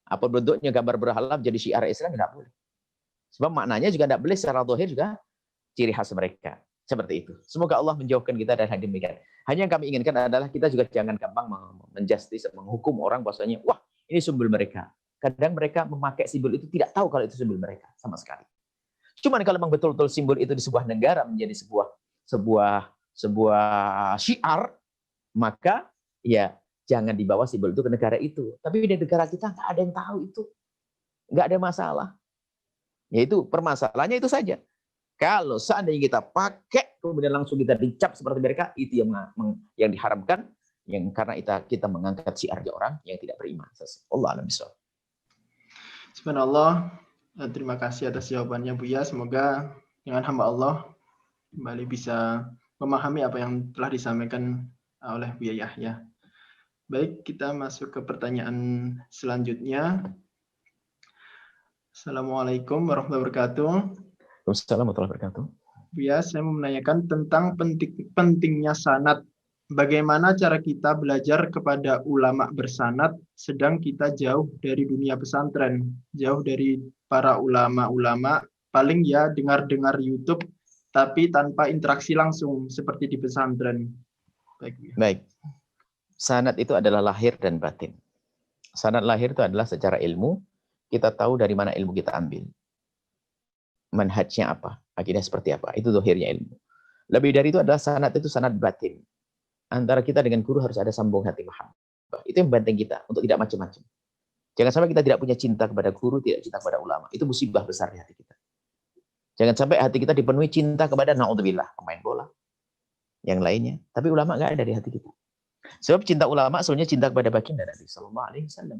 Apa bentuknya gambar berhala menjadi syiar Islam tidak boleh. Sebab maknanya juga tidak boleh secara zahir juga ciri khas mereka. Seperti itu. Semoga Allah menjauhkan kita dari hal demikian. Hanya yang kami inginkan adalah kita juga jangan gampang menjustis, menghukum orang bahwasanya wah ini simbol mereka. Kadang mereka memakai simbol itu tidak tahu kalau itu simbol mereka sama sekali. Cuman kalau memang betul-betul simbol itu di sebuah negara menjadi sebuah syiar, maka ya jangan dibawa simbol itu ke negara itu. Tapi di negara kita nggak ada yang tahu itu. Nggak ada masalah. Yaitu permasalahannya itu saja. Kalau seandainya kita pakai, kemudian langsung kita dicap seperti mereka, itu yang diharamkan, yang karena kita mengangkat syiarnya orang yang tidak beriman. Allah alam bisawab. Subhanallah. Terima kasih atas jawabannya Buya. Semoga dengan hamba Allah kembali bisa memahami apa yang telah disampaikan oleh Buya Yahya. Baik, kita masuk ke pertanyaan selanjutnya. Assalamualaikum warahmatullahi wabarakatuh. Assalamualaikum warahmatullahi wabarakatuh. Buya, saya mau menanyakan tentang pentingnya sanad. Bagaimana cara kita belajar kepada ulama bersanad sedang kita jauh dari dunia pesantren, jauh dari para ulama-ulama, paling ya dengar-dengar YouTube, tapi tanpa interaksi langsung seperti di pesantren. Baik. Sanad itu adalah lahir dan batin. Sanad lahir itu adalah secara ilmu, kita tahu dari mana ilmu kita ambil. Manhajnya apa, akidah seperti apa, itu zahirnya ilmu. Lebih dari itu adalah sanad itu sanad batin. Antara kita dengan guru harus ada sambung hati mahabbah. Itu yang penting kita, untuk tidak macam-macam. Jangan sampai kita tidak punya cinta kepada guru, tidak cinta kepada ulama. Itu musibah besar di hati kita. Jangan sampai hati kita dipenuhi cinta kepada na'udzubillah, pemain bola, yang lainnya. Tapi ulama nggak ada di hati kita. Sebab cinta ulama sebenarnya cinta kepada baginda Nabi Sallallahu Alaihi Wasallam.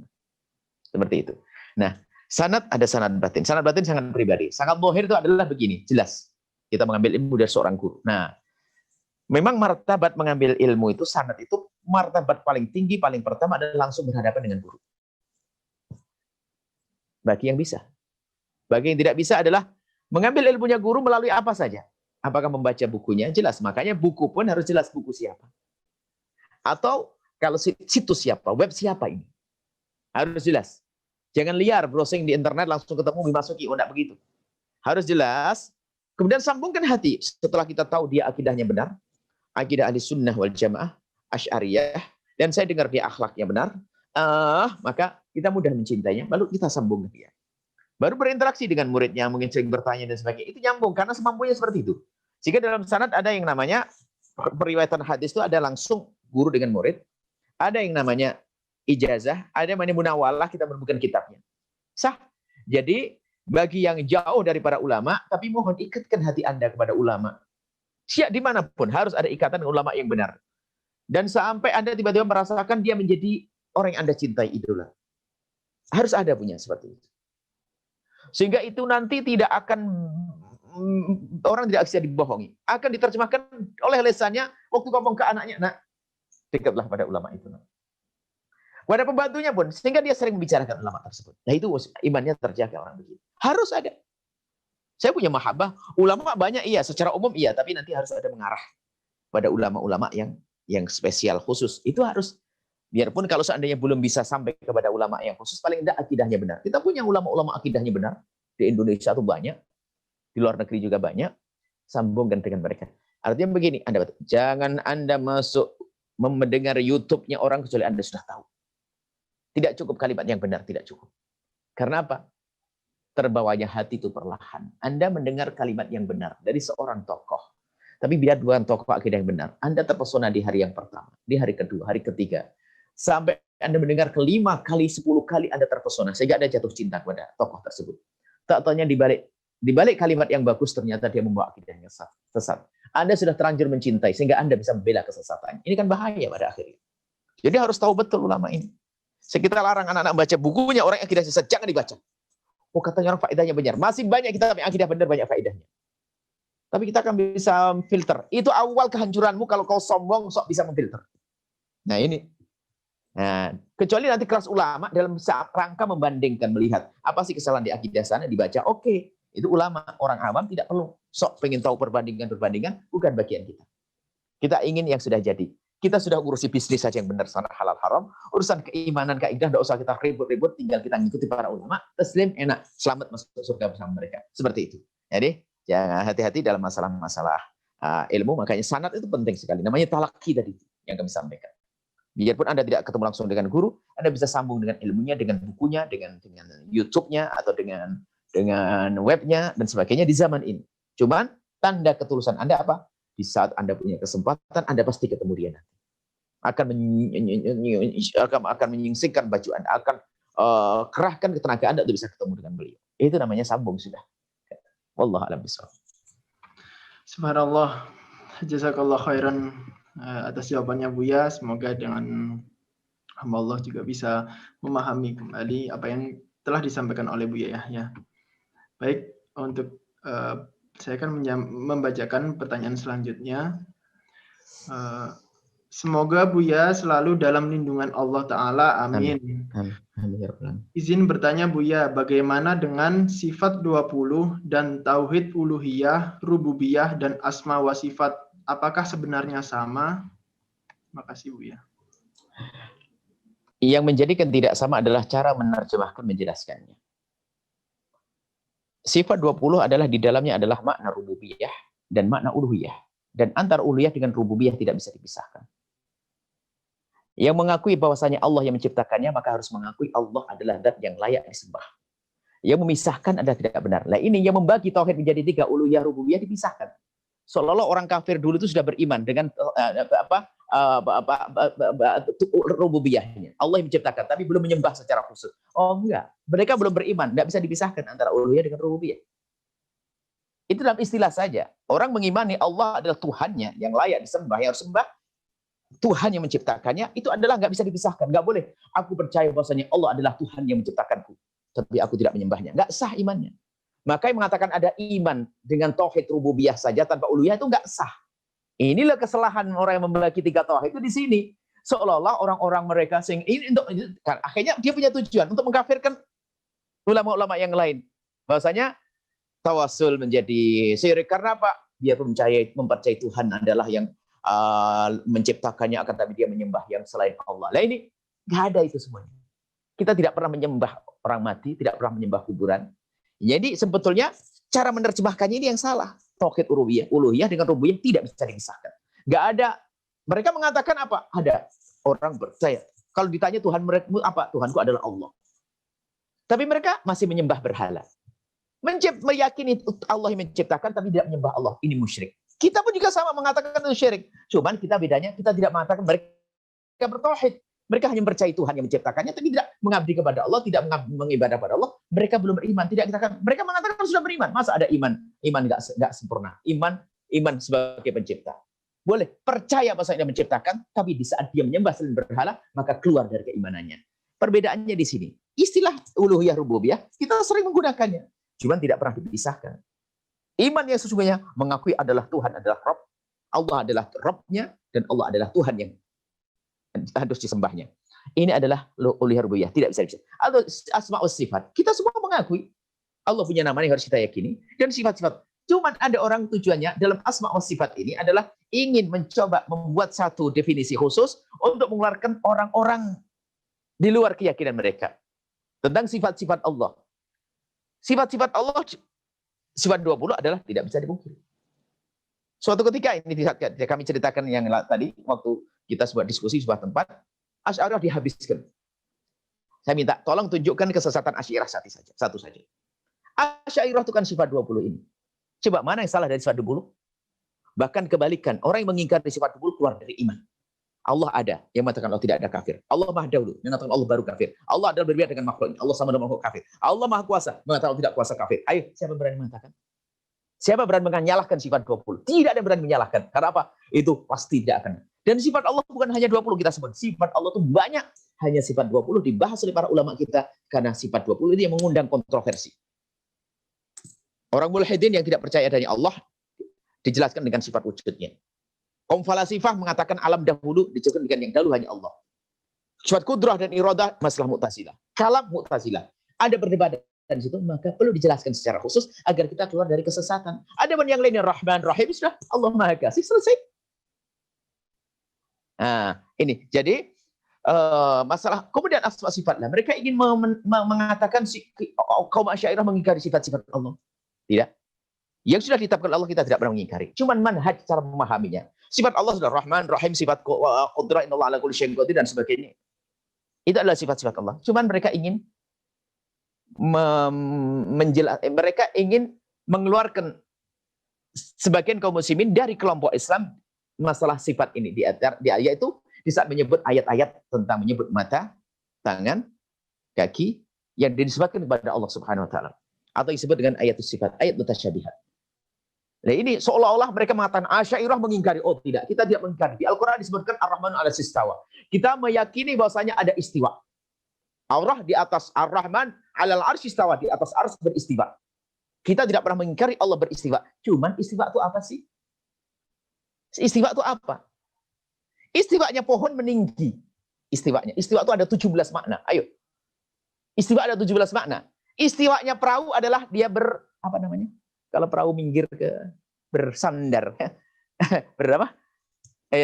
Seperti itu. Nah, sanad ada sanad batin. Sanad batin sangat pribadi. Sanad zahir itu adalah begini, jelas. Kita mengambil ilmu dari seorang guru. Nah, memang martabat mengambil ilmu itu, sanad itu martabat paling tinggi, paling pertama adalah langsung berhadapan dengan guru. Bagi yang bisa. Bagi yang tidak bisa adalah mengambil ilmunya guru melalui apa saja. Apakah membaca bukunya? Jelas. Makanya buku pun harus jelas buku siapa. Atau kalau situs siapa, web siapa ini. Harus jelas. Jangan liar, browsing di internet langsung ketemu dimasuki. Oh, enggak begitu. Harus jelas. Kemudian sambungkan hati. Setelah kita tahu dia akidahnya benar, akidah ahli sunnah wal jamaah, asy'ariyah, dan saya dengar dia akhlaknya benar, maka kita mudah mencintainya, lalu kita sambung ke dia. Baru berinteraksi dengan muridnya, mungkin sering bertanya dan sebagainya. Itu nyambung, karena semampunya seperti itu. Jika dalam sanad ada yang namanya, periwayatan hadis itu ada langsung guru dengan murid, ada yang namanya ijazah, ada yang namanya munawalah, kita menemukan kitabnya. Sah. Jadi, bagi yang jauh dari para ulama, tapi mohon ikatkan hati Anda kepada ulama. Siap dimanapun, harus ada ikatan dengan ulama yang benar. Dan sampai Anda tiba-tiba merasakan dia menjadi orang yang Anda cintai, idola. Harus ada punya seperti itu. Sehingga itu nanti tidak akan, orang tidak bisa dibohongi. Akan diterjemahkan oleh lesannya, waktu ngomong ke anaknya, nak, dekatlah pada ulama itu. Nak. Pada pembantunya pun, sehingga dia sering membicarakan ulama tersebut. Nah itu imannya terjaga orang begitu. Harus ada. Saya punya mahabbah, ulama banyak iya, secara umum iya, tapi nanti harus ada mengarah pada ulama-ulama yang spesial khusus. Itu harus, biarpun kalau seandainya belum bisa sampai kepada ulama yang khusus, paling tidak akidahnya benar. Kita punya ulama-ulama akidahnya benar, di Indonesia itu banyak, di luar negeri juga banyak, sambungkan dengan mereka. Artinya begini, jangan Anda masuk mendengar YouTube-nya orang kecuali Anda sudah tahu. Tidak cukup kalimat yang benar, tidak cukup. Karena apa? Terbawanya hati itu perlahan. Anda mendengar kalimat yang benar dari seorang tokoh. Tapi biar bukan tokoh akidah yang benar. Anda terpesona di hari yang pertama, di hari kedua, hari ketiga. Sampai Anda mendengar ke-5 kali, 10 kali Anda terpesona. Sehingga Anda jatuh cinta kepada tokoh tersebut. Tak taunya di balik kalimat yang bagus, ternyata dia membawa akidah yang sesat. Anda sudah terlanjur mencintai, sehingga Anda bisa membela kesesatan. Ini kan bahaya pada akhirnya. Jadi harus tahu betul ulama ini. Kita larang anak-anak baca bukunya orang akidah sesat, jangan dibaca. Oh katanya orang faedahnya benar. Masih banyak kita yang akidah benar, banyak faedahnya. Tapi kita akan bisa filter. Itu awal kehancuranmu kalau kau sombong, sok bisa memfilter. Nah ini. Nah, kecuali nanti kelas ulama dalam rangka membandingkan, melihat apa sih kesalahan di akidah sana, dibaca. Oke, itu ulama. Orang awam tidak perlu. Sok pengen tahu perbandingan, bukan bagian kita. Kita ingin yang sudah jadi. Kita sudah urusi bisnis saja yang benar, sana halal haram. Urusan keimanan, kaidah, tidak usah kita ribut-ribut. Tinggal kita ngikuti para ulama. Taslim, enak. Selamat masuk surga bersama mereka. Seperti itu. Jadi, jangan hati-hati dalam masalah-masalah ilmu. Makanya sanad itu penting sekali. Namanya talaki tadi yang kami sampaikan. Biarpun Anda tidak ketemu langsung dengan guru, Anda bisa sambung dengan ilmunya, dengan bukunya, dengan YouTube-nya, atau dengan webnya, dan sebagainya di zaman ini. Cuman, tanda ketulusan Anda apa? Di saat Anda punya kesempatan, Anda pasti ketemu dia nanti. Akan menyingsingkan baju Anda, akan kerahkan tenaga Anda untuk bisa ketemu dengan beliau. Itu namanya sambung sudah. Wallahu a'lam bishawab. Subhanallah. Jazakallah khairan atas jawabannya Buya. Semoga dengan hamba Allah juga bisa memahami kembali apa yang telah disampaikan oleh Buya Yahya. Baik, untuk saya akan membacakan pertanyaan selanjutnya. Semoga Buya selalu dalam lindungan Allah Ta'ala. Amin. Izin bertanya Buya, bagaimana dengan sifat 20 dan tauhid uluhiyah, rububiyah, dan asma wa sifat? Apakah sebenarnya sama? Makasih Buya. Yang menjadikan tidak sama adalah cara menerjemahkan, menjelaskannya. Sifat 20 adalah di dalamnya adalah makna rububiyah dan makna uluhiyah. Dan antara uluhiyah dengan rububiyah tidak bisa dipisahkan. Yang mengakui bahwasanya Allah yang menciptakannya, maka harus mengakui Allah adalah zat yang layak disembah. Yang memisahkan adalah tidak benar. Nah, ini yang membagi tauhid menjadi 3, uluhiyah, rububiyah dipisahkan. Seolah-olah orang kafir dulu itu sudah beriman dengan rububiyahnya. Allah yang menciptakan, tapi belum menyembah secara khusus. Oh enggak, mereka belum beriman. Tidak bisa dipisahkan antara uluhiyah dengan rububiyah. Itu dalam istilah saja. Orang mengimani Allah adalah Tuhannya yang layak disembah, yang harus sembah. Tuhan yang menciptakannya, itu adalah nggak bisa dipisahkan. Nggak boleh. Aku percaya bahwasanya Allah adalah Tuhan yang menciptakanku, tapi aku tidak menyembahnya. Nggak sah imannya. Maka yang mengatakan ada iman dengan tauhid rububiyah saja tanpa uluhiyah itu nggak sah. Inilah kesalahan orang yang membagi 3 tauhid itu di sini. Seolah-olah orang-orang mereka kan, akhirnya dia punya tujuan untuk mengkafirkan ulama-ulama yang lain. Bahwasanya tawasul menjadi syirik karena apa? Dia mempercayai Tuhan adalah yang menciptakannya, akan tapi dia menyembah yang selain Allah. Nah ini nggak ada itu semuanya. Kita tidak pernah menyembah orang mati, tidak pernah menyembah kuburan. Jadi sebetulnya cara menerjemahkannya ini yang salah. Tauhid uluhiyah dengan rububiyah tidak bisa dipisahkan. Nggak ada. Mereka mengatakan apa? Ada orang percaya. Kalau ditanya Tuhan mereka apa? Tuhanku adalah Allah. Tapi mereka masih menyembah berhala. Meyakini Allah yang menciptakan tapi tidak menyembah Allah. Ini musyrik. Kita pun juga sama mengatakan itu syirik. Cuman kita bedanya, kita tidak mengatakan mereka bertauhid. Mereka hanya percaya Tuhan yang menciptakannya, tapi tidak mengabdi kepada Allah, tidak mengibadah kepada Allah. Mereka belum beriman. Tidak kita katakan. Mereka mengatakan sudah beriman. Masa ada iman? Iman nggak sempurna. Iman sebagai pencipta. Boleh percaya bahwa dia menciptakan, tapi di saat dia menyembah selain berhala, maka keluar dari keimanannya. Perbedaannya di sini. Istilah uluhiyah rububiyah kita sering menggunakannya, cuman tidak pernah dipisahkan. Iman yang sesungguhnya mengakui adalah Tuhan adalah Rabb, Allah adalah Rabb-nya, dan Allah adalah Tuhan yang harus disembahnya. Ini adalah uluhiyah rububiyah, tidak bisa dipisahkan. Atau asma wa sifat. Kita semua mengakui Allah punya nama yang harus kita yakini, dan sifat-sifat. Cuman ada orang tujuannya dalam asma wa sifat ini adalah ingin mencoba membuat satu definisi khusus untuk mengeluarkan orang-orang di luar keyakinan mereka tentang sifat-sifat Allah. Sifat-sifat Allah, sifat 20 adalah tidak bisa dipungkiri. Suatu ketika ini kami ceritakan yang tadi waktu kita sebuah diskusi sebuah tempat, Asy'ariyah dihabiskan. Saya minta tolong tunjukkan kesesatan Asy'ariyah satu saja. Asy'ariyah itu kan sifat 20 ini. Coba mana yang salah dari sifat 20? Bahkan kebalikan, orang yang mengingkari sifat 20 keluar dari iman. Allah ada yang mengatakan Allah tidak ada kafir. Allah Maha Dahulu yang mengatakan Allah baru kafir. Allah adalah berbeda dengan makhluknya. Allah sama dengan makhluk kafir. Allah Maha Kuasa mengatakan Allah tidak kuasa kafir. Ayo, siapa berani mengatakan? Siapa berani menyalahkan sifat 20? Tidak ada yang berani menyalahkan. Karena apa? Itu pasti tidak akan. Dan sifat Allah bukan hanya 20 kita sebut. Sifat Allah itu banyak. Hanya sifat 20 dibahas oleh para ulama kita karena sifat 20 ini yang mengundang kontroversi. Orang mulhidin yang tidak percaya adanya Allah dijelaskan dengan sifat wujudnya. Kaum falasifah mengatakan alam dahulu dijelaskan dengan yang dahulu hanya Allah. Sifat kudrah dan iradah masalah Mu'tazilah. Kalam Mu'tazilah. Ada perdebatan di situ, maka perlu dijelaskan secara khusus agar kita keluar dari kesesatan. Ada yang lainnya Rahman Rahim, sudah Allah Maha Kasih, selesai. Nah, ini. Jadi masalah kemudian asma sifat lah. Mereka ingin mengatakan kaum Asy'ariyah mengingkari sifat-sifat Allah. Tidak. Yang sudah ditetapkan Allah kita tidak pernah mengingkari. Cuman manhaj cara memahaminya. Sifat Allah sudah Rahman, Rahim, sifat Qudrah, innallaha ala kulli syai'in qadir dan sebagainya. Itu adalah sifat-sifat Allah. Cuman mereka ingin mereka ingin mengeluarkan sebagian kaum muslimin dari kelompok Islam masalah sifat ini di ayat itu di saat menyebut ayat-ayat tentang menyebut mata, tangan, kaki yang disebutkan kepada Allah Subhanahu wa taala. atau disebut dengan ayat sifat, ayat mutasyabihat. Nah ini seolah-olah mereka mengatakan Asy'ariyah mengingkari. Oh tidak, kita tidak mengingkari. Di Al-Quran disebutkan Ar-Rahmanu 'alas istawa. Kita meyakini bahwasanya ada istiwa. Allah di atas Ar-Rahman 'alal arsy istawa, di atas arsy beristiwa. Kita tidak pernah mengingkari Allah beristiwa. Cuman istiwa itu apa sih? Istiwa itu apa? Istiwanya pohon meninggi. Istiwanya. Istiwa itu ada 17 makna. Ayo. Istiwa ada 17 makna. Istiwanya perahu adalah dia apa namanya? Kalau perahu minggir ke bersandar. Berapa?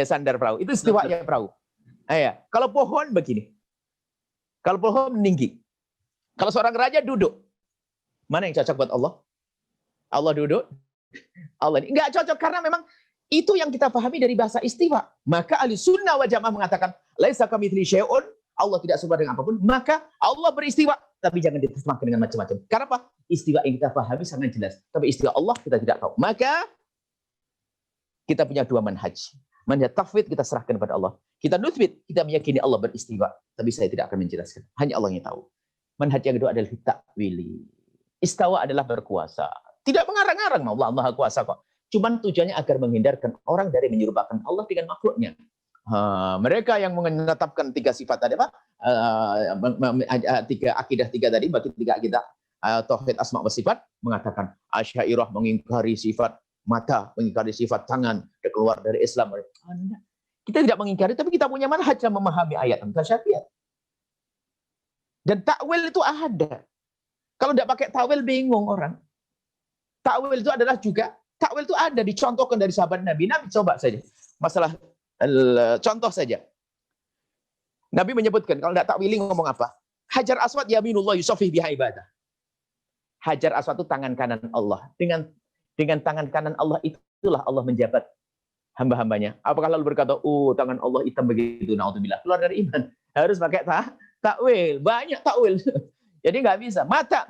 Sandar perahu. Itu istiwanya perahu. Kalau pohon begini. Kalau pohon meninggi. Kalau seorang raja duduk. Mana yang cocok buat Allah? Allah duduk. Allah ini enggak cocok karena memang itu yang kita pahami dari bahasa istiwa. Maka ahli sunnah wal jamaah mengatakan laisa kamitslihi syai'un. Allah tidak serupa dengan apapun. Maka Allah beristiwa. Tapi jangan diterjemahkan dengan macam-macam. Karena apa? Istiwa yang kita pahami sangat jelas. Tapi istiwa Allah kita tidak tahu. Maka kita punya dua manhaj. Manhaj tafwid kita serahkan kepada Allah. Kita nutsbit, kita meyakini Allah beristiwa. Tapi saya tidak akan menjelaskan. Hanya Allah yang tahu. Manhaj yang kedua adalah takwili. Istawa adalah berkuasa. Tidak mengarang-arang. Allah Maha Kuasa kok. Cuman tujuannya agar menghindarkan orang dari menyerupakan Allah dengan makhluknya. Mereka yang menetapkan tiga sifat tadi apa? Akidah tiga tadi, bagi tiga akidah tauhid asma wa sifat mengatakan Asy'ariyah mengingkari sifat mata, mengingkari sifat tangan, dia keluar dari Islam. Kita tidak mengingkari, tapi kita punya manhaj yang memahami ayat mutasyabihat. Dan takwil itu ada. Kalau tidak pakai takwil bingung orang. Takwil itu adalah juga takwil itu ada dicontohkan dari sahabat Nabi. Nabi coba saja. Masalah contoh saja. Nabi menyebutkan kalau tidak takwili ngomong apa? Hajar Aswad yaminullah yusafih biha ibadah. Hajar Aswad itu tangan kanan Allah. Dengan tangan kanan Allah itulah Allah menjabat hamba-hambanya. Apakah lalu berkata, tangan Allah hitam begitu, naudzubillah, keluar dari iman. Harus pakai takwil, banyak takwil. Jadi nggak bisa. Mata.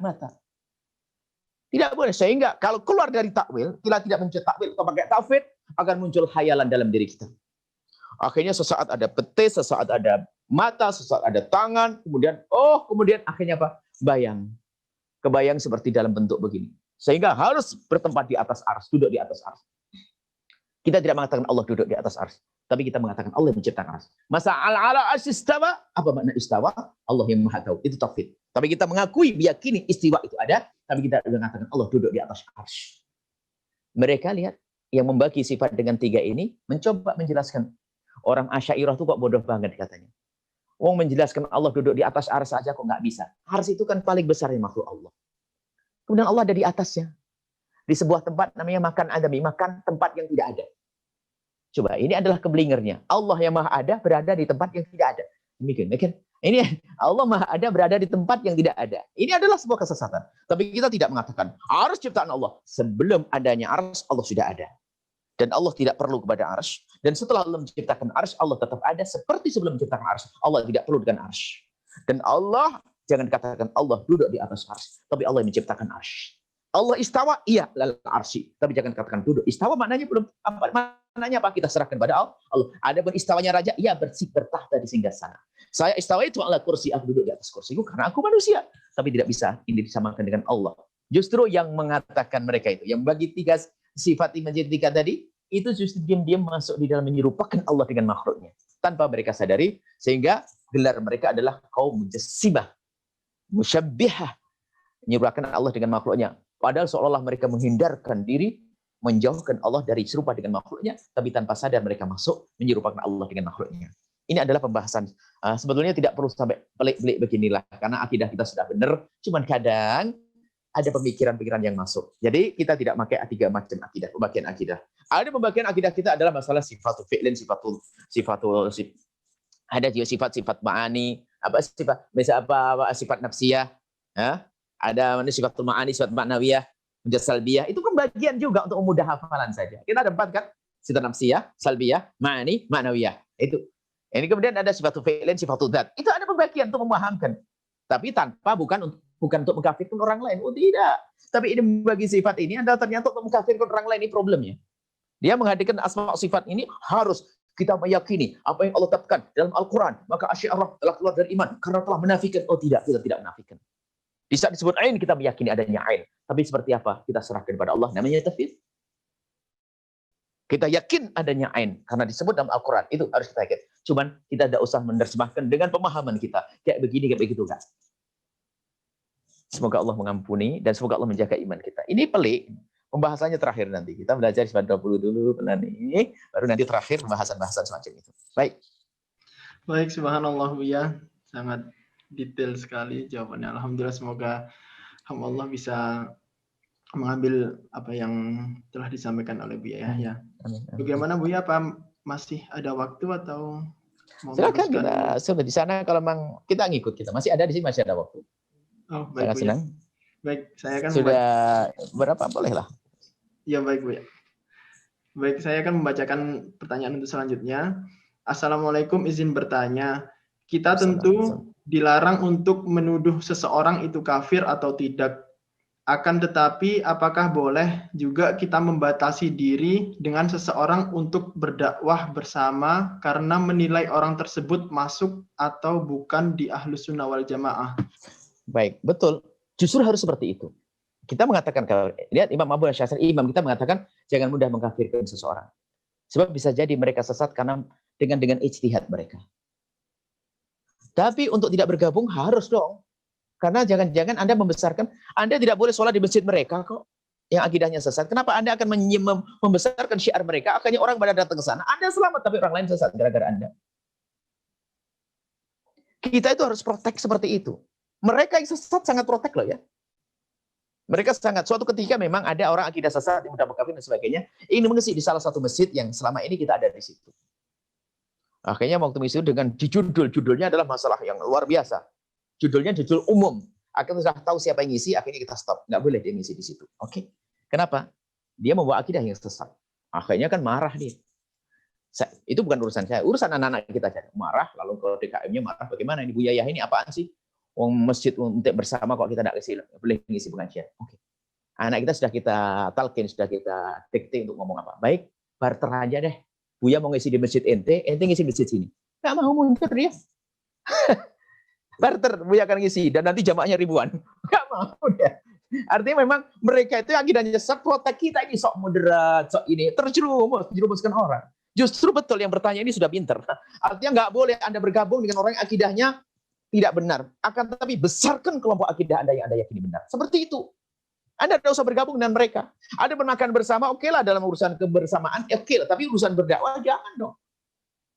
Tidak boleh. Sehingga kalau keluar dari takwil, kita tidak mencari takwil atau pakai tafsir, akan muncul khayalan dalam diri kita. Akhirnya sesaat ada peti, sesaat ada mata, sesaat ada tangan, kemudian akhirnya apa? Kebayang seperti dalam bentuk begini. Sehingga harus bertempat di atas ars, duduk di atas ars. Kita tidak mengatakan Allah duduk di atas ars, tapi kita mengatakan Allah yang menciptakan ars. Masa ala istawa, apa makna istawa? Allah yang Maha tahu. Itu tauhid. Tapi kita mengakui, meyakini istiwa itu ada, tapi kita tidak mengatakan Allah duduk di atas ars. Mereka lihat yang membagi sifat dengan tiga ini mencoba menjelaskan. Orang Asy'ariyah itu kok bodoh banget katanya. Wong menjelaskan Allah duduk di atas ars saja kok nggak bisa. Ars itu kan paling besar makhluk Allah. Kemudian Allah ada di atasnya. Di sebuah tempat namanya makan adami, makan tempat yang tidak ada. Coba, ini adalah kebelingernya. Allah yang Maha ada berada di tempat yang tidak ada. Demikian. Ini Allah Maha ada berada di tempat yang tidak ada. Ini adalah sebuah kesesatan. Tapi kita tidak mengatakan ars ciptaan Allah. Sebelum adanya ars, Allah sudah ada. Dan Allah tidak perlu kepada ars. Dan setelah Allah menciptakan ars, Allah tetap ada seperti sebelum menciptakan ars. Allah tidak perlu dengan ars. Dan Allah, jangan katakan Allah duduk di atas ars. Tapi Allah yang menciptakan ars. Allah istawa, iya, lal arsy. Tapi jangan katakan duduk. Istawa maknanya belum apa? Maknanya apa? Kita serahkan pada Allah. Ada pun istawanya raja, iya bertahta di singgasana. Saya istawa itu ala kursi, aku duduk di atas kursiku karena aku manusia. Tapi tidak bisa ini disamakan dengan Allah. Justru yang mengatakan mereka itu, yang bagi tiga sifat menjadi tiga tadi, itu justru diam-diam masuk di dalam menyerupakan Allah dengan makhluknya. Tanpa mereka sadari, sehingga gelar mereka adalah kaum mujassimah, musyabbihah, menyerupakan Allah dengan makhluknya. Padahal seolah-olah mereka menghindarkan diri, menjauhkan Allah dari serupa dengan makhluknya, tapi tanpa sadar mereka masuk menyerupakan Allah dengan makhluknya. Ini adalah pembahasan. Sebetulnya tidak perlu sampai pelik-pelik beginilah, karena akidah kita sudah benar. Cuman kadang ada pemikiran-pemikiran yang masuk. Jadi kita tidak pakai tiga macam akidah, pembagian akidah. Ada pembagian akidah kita adalah masalah sifatul fi'lin, ada juga sifat-sifat ma'ani, sifat nafsiyah, ya. Ada sifatul ma'ani, sifat ma'nawiyah, salbiyah. Itu kan bagian juga untuk memudah hafalan saja. Kita ada 4 kan? Sifat nafsiyah, salbiyah, ma'ani, ma'nawiyah. Itu. Ini kemudian ada sifatul fi'lin, sifatul dzat. Itu ada pembagian untuk memahamkan. Tapi bukan untuk mengkafirkan orang lain. Oh tidak. Tapi ini membagi sifat ini adalah ternyata untuk mengkafirkan orang lain, ini problemnya. Dia menghadirkan asma sifat ini harus kita meyakini apa yang Allah tetapkan dalam Al-Quran. Maka Asy'ariyah telah keluar dari iman karena telah menafikan. Oh tidak, kita tidak menafikan. Di saat disebut ain, kita meyakini adanya ain. Tapi seperti apa? Kita serahkan kepada Allah. Namanya tauhid. Kita yakin adanya ain. Karena disebut dalam Al-Quran. Itu harus kita yakin. Cuman kita tidak usah menerjemahkan dengan pemahaman kita. Kayak begini, kayak begitu. Enggak. Semoga Allah mengampuni dan semoga Allah menjaga iman kita. Ini pelik. Pembahasannya terakhir nanti. Kita belajar sifat 20 dulu. Baru nanti terakhir pembahasan-pembahasan semacam itu. Baik. Baik, subhanallah Buya. Sangat detail sekali jawabannya. Alhamdulillah, semoga Allah bisa mengambil apa yang telah disampaikan oleh Buya Yahya. Bagaimana Buya? Apa masih ada waktu atau mau silakan kita sudah di sana. Kalau memang kita ngikut, kita masih ada di sini, masih ada waktu. Oh, baik, sangat senang. Baik, saya akan sudah berapa boleh lah. Ya, baik Buya. Baik, saya akan membacakan pertanyaan untuk selanjutnya. Assalamualaikum, izin bertanya. Kita tentu dilarang untuk menuduh seseorang itu kafir atau tidak. Akan tetapi, apakah boleh juga kita membatasi diri dengan seseorang untuk berdakwah bersama karena menilai orang tersebut masuk atau bukan di Ahlus Sunnah wal Jamaah? Baik, betul. Justru harus seperti itu. Kita mengatakan, lihat Imam Abu Syasir, imam kita mengatakan jangan mudah mengkafirkan seseorang. Sebab bisa jadi mereka sesat karena dengan ijtihad mereka. Tapi untuk tidak bergabung harus dong. Karena jangan-jangan Anda membesarkan, Anda tidak boleh sholat di masjid mereka kok. Yang akidahnya sesat. Kenapa Anda akan membesarkan syiar mereka? Akhirnya orang pada datang ke sana. Anda selamat, tapi orang lain sesat gara-gara Anda. Kita itu harus protek seperti itu. Mereka yang sesat sangat protek loh ya. Mereka sangat, suatu ketika memang ada orang akidah sesat yang mudah berkafir dan sebagainya, ingin mengisi di salah satu masjid yang selama ini kita ada di situ. Akhirnya waktu mengisi dengan judulnya adalah masalah yang luar biasa. Judulnya judul umum. Akhirnya sudah tahu siapa yang ngisi, akhirnya kita stop. Nggak boleh dia ngisi di situ. Oke. Kenapa? Dia membawa akidah yang sesat. Akhirnya kan marah dia. Itu bukan urusan saya, urusan anak-anak kita saja. Marah, lalu ke DKM-nya marah. Bagaimana ini Buya Yahya ini apaan sih? Masjid untuk bersama kok kita tidak boleh ngisi pengajian. Oke. Anak kita sudah kita talkin, sudah kita dikte untuk ngomong apa. Baik, barter aja deh. Buya mau ngisi di masjid ente ngisi di masjid sini. Nggak mau mundur dia. Barter, Buya akan ngisi. Dan nanti jamaahnya ribuan. Nggak mau dia. Artinya memang mereka itu akidahnya sesat, protek kita ini sok moderat, sok ini. Terjerumuskan orang. Justru betul yang bertanya ini sudah pinter. Artinya nggak boleh Anda bergabung dengan orang yang akidahnya tidak benar. Akan tetapi besarkan kelompok akidah Anda yang Anda yakini benar. Seperti itu. Anda tidak usah bergabung dengan mereka. Ada bermakan bersama, oke lah dalam urusan kebersamaan, oke lah. Tapi urusan berdakwah jangan dong.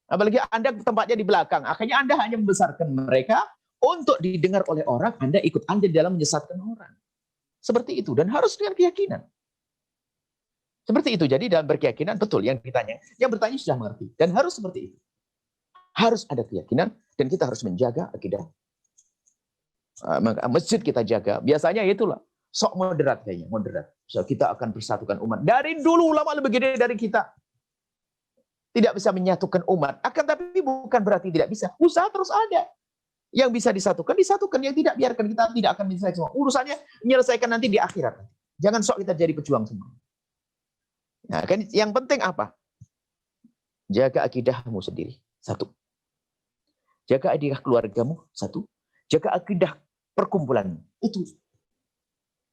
Apalagi Anda tempatnya di belakang. Akhirnya Anda hanya membesarkan mereka untuk didengar oleh orang. Anda ikut andil dalam menyesatkan orang. Seperti itu. Dan harus dengan keyakinan. Seperti itu. Jadi dalam berkeyakinan, betul yang ditanya. Yang bertanya sudah mengerti. Dan harus seperti itu. Harus ada keyakinan dan kita harus menjaga akidah. Masjid kita jaga. Biasanya itulah sok moderat kayaknya, moderat. So, kita akan persatukan umat. Dari dulu ulama lebih gede dari kita. Tidak bisa menyatukan umat. Akan tapi bukan berarti tidak bisa. Usaha terus ada. Yang bisa disatukan, disatukan. Yang tidak, biarkan kita tidak akan menyelesaikan semua. Urusannya menyelesaikan nanti di akhirat. Jangan sok kita jadi pejuang semua. Nah, kan yang penting apa? Jaga akidahmu sendiri. Satu. Jaga akidah keluargamu, satu. Jaga akidah perkumpulan.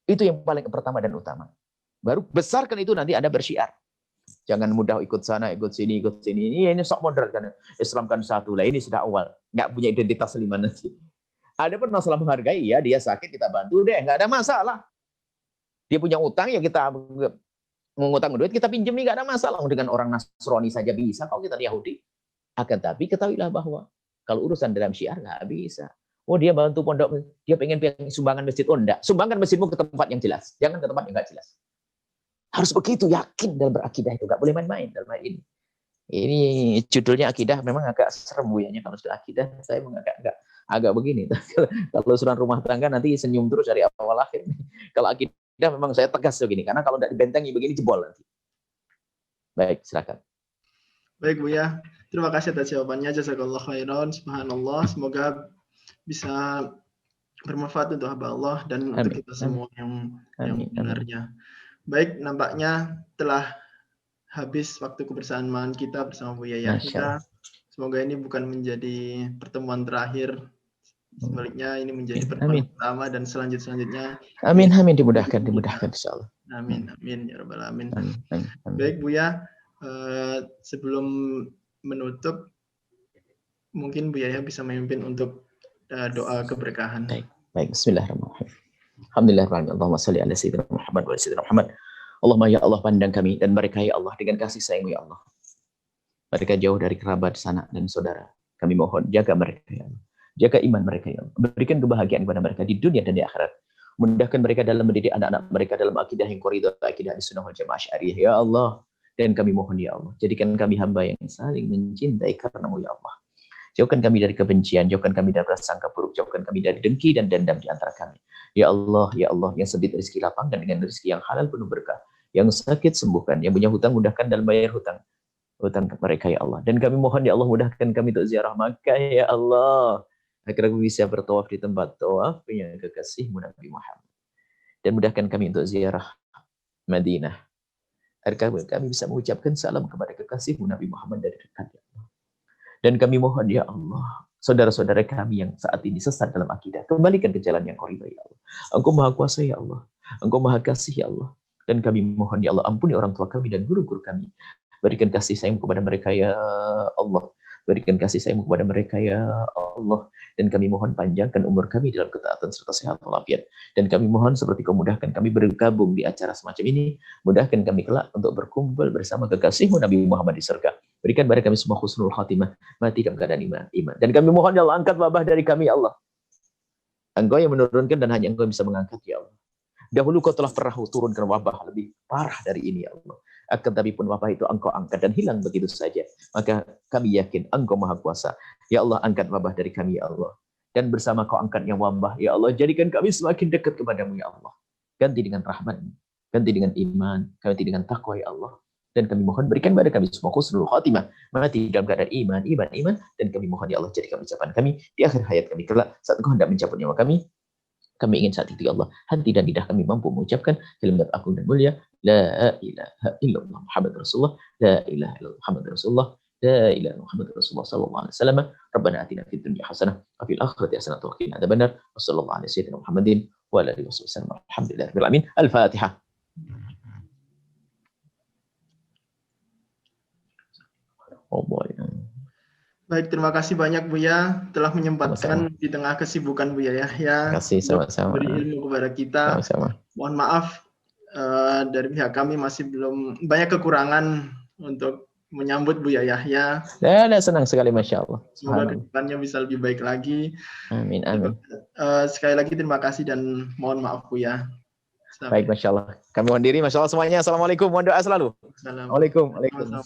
Itu yang paling pertama dan utama. Baru besarkan itu nanti Anda bersyiar. Jangan mudah ikut sana, ikut sini, ikut sini. Ini sok moderat kan. Islam kan satu lah. Ini sudah awal. Nggak punya identitas lima nanti. Ada pun masalah menghargai, ya dia sakit kita bantu deh. Nggak ada masalah. Dia punya utang ya kita mengutang duit kita pinjam, nggak ada masalah. Dengan orang Nasrani saja bisa. Kalau kita Yahudi. Akan tapi ketahuilah bahwa kalau urusan dalam syiar nggak bisa. Oh dia bantu pondok, dia pengen sumbangan masjid. Oh enggak, sumbangkan masjidmu ke tempat yang jelas. Jangan ke tempat yang nggak jelas. Harus begitu, yakin dalam berakidah itu. Nggak boleh main-main dalam hal ini. Ini judulnya akidah memang agak serem Buyanya. Kalau sudah akidah, saya memang agak begini. Kalau urusan rumah tangga nanti senyum terus dari awal akhir. Kalau akidah memang saya tegas begini. Karena kalau tidak dibentengi begini jebol nanti. Baik, silakan. Baik Buya. Terima kasih atas jawabannya. Jazakallah khairan. Subhanallah. Semoga bisa bermanfaat untuk hamba Allah dan untuk kita semua yang mendengarnya. Baik, nampaknya telah habis waktu kebersamaan kita bersama Buya Yahya. Semoga ini bukan menjadi pertemuan terakhir sebaliknya ini menjadi pertemuan Amin. pertama dan selanjutnya. Amin, amin, dimudahkan insyaallah. Amin, amin ya rabbal alamin. Amin, amin, amin. Baik Buya, sebelum menutup mungkin Bu Yahya bisa memimpin untuk doa keberkahan. Baik, bismillahirrahmanirrahim. Alhamdulillahirrahmanirrahim. Allahumma salli ala sayyidina Muhammad wa ala sayyidina Muhammad. Allahumma ya Allah, pandang kami dan mereka ya Allah dengan kasih sayang-Mu ya Allah. Mereka jauh dari kerabat, sanak dan saudara. Kami mohon jaga mereka ya Allah. Jaga iman mereka ya Allah. Berikan kebahagiaan kepada mereka di dunia dan di akhirat. Mudahkan mereka dalam mendidik anak-anak mereka dalam akidah yang koridor akidah Ahlussunnah wal Jamaah Asy'ariyah ya Allah. Dan kami mohon ya Allah, jadikan kami hamba yang saling mencintai karena-Mu ya Allah. Jauhkan kami dari kebencian, jauhkan kami dari prasangka buruk, jauhkan kami dari dengki dan dendam di antara kami. Ya Allah, yang sempit rezeki lapangkan dengan rezeki yang halal penuh berkah. Yang sakit sembuhkan, yang punya hutang mudahkan dalam bayar hutang mereka ya Allah. Dan kami mohon ya Allah, mudahkan kami untuk ziarah Makkah ya Allah. Agar kami bisa bertawaf di tempat tawafnya kekasih-Mu Nabi Muhammad. Dan mudahkan kami untuk ziarah Madinah. Agar kami bisa mengucapkan salam kepada kekasih-Mu Nabi Muhammad dari dekat ya Allah. Dan kami mohon ya Allah, saudara-saudara kami yang saat ini sesat dalam akidah, kembalikan ke jalan yang koridor ya Allah. Engkau Maha Kuasa ya Allah. Engkau Maha Kasih ya Allah. Dan kami mohon ya Allah, ampuni orang tua kami dan guru-guru kami. Berikan kasih sayang kepada mereka ya Allah. Berikan kasih sayang kepada mereka ya Allah. Dan kami mohon panjangkan umur kami dalam ketaatan serta sehat walafiat. Dan kami mohon seperti Kau mudahkan kami bergabung di acara semacam ini, mudahkan kami kelak untuk berkumpul bersama kekasih-Mu Nabi Muhammad di surga. Berikan pada kami semua husnul khatimah, mati dalam keadaan iman. Dan kami mohon ya Allah, angkat wabah dari kami ya Allah. Engkau yang menurunkan dan hanya Engkau bisa mengangkat ya Allah. Dahulu Kau telah pernah turunkan wabah lebih parah dari ini ya Allah. Akan tapi pun wabah itu Engkau angkat dan hilang begitu saja. Maka kami yakin Engkau Maha Kuasa. Ya Allah, angkat wabah dari kami ya Allah. Dan bersama Kau angkatnya wabah ya Allah, jadikan kami semakin dekat kepadamu ya Allah. Ganti dengan rahmat-Mu, ganti dengan iman, ganti dengan takwa ya Allah. Dan kami mohon berikan kepada kami semua husnul khatimah, mati dalam keadaan iman. Dan kami mohon ya Allah, jadikan ucapan kami di akhir hayat kami kelak saat Engkau hendak mencabut nyawa kami. Kami ingin saat itu ya Allah, hati dan lidah kami mampu mengucapkan kalimat agung dan mulia, la ilaha illallah Muhammad Rasulullah, la ilaha illallah Muhammad Rasulullah, la ilaha illallah Muhammad Rasulullah sallallahu alaihi wasallam. Rabbana atina fid dunya hasanah wa fil akhirati hasanah wa qina adzabannar. Wassallallahu ala sayyidina Muhammadin wa ala alihi wasallam. Alhamdulillahirabbil alamin. Al-Fatihah. Oh boy. Baik, terima kasih banyak Buya telah menyempatkan di tengah kesibukan Buya Yahya. Terima kasih, sama-sama. Beri ilmu kepada kita. Sama-sama. Mohon maaf dari pihak kami masih belum banyak kekurangan untuk menyambut Buya Yahya. Ada senang sekali, Masya Allah. Semoga kedepannya bisa lebih baik lagi. Amin, amin. Sekali lagi terima kasih dan mohon maaf Buya. Baik, Masya Allah. Kami mohon diri, Masya Allah semuanya. Assalamualaikum. Mohon doa selalu. Assalamualaikum. Waalaikumsalam.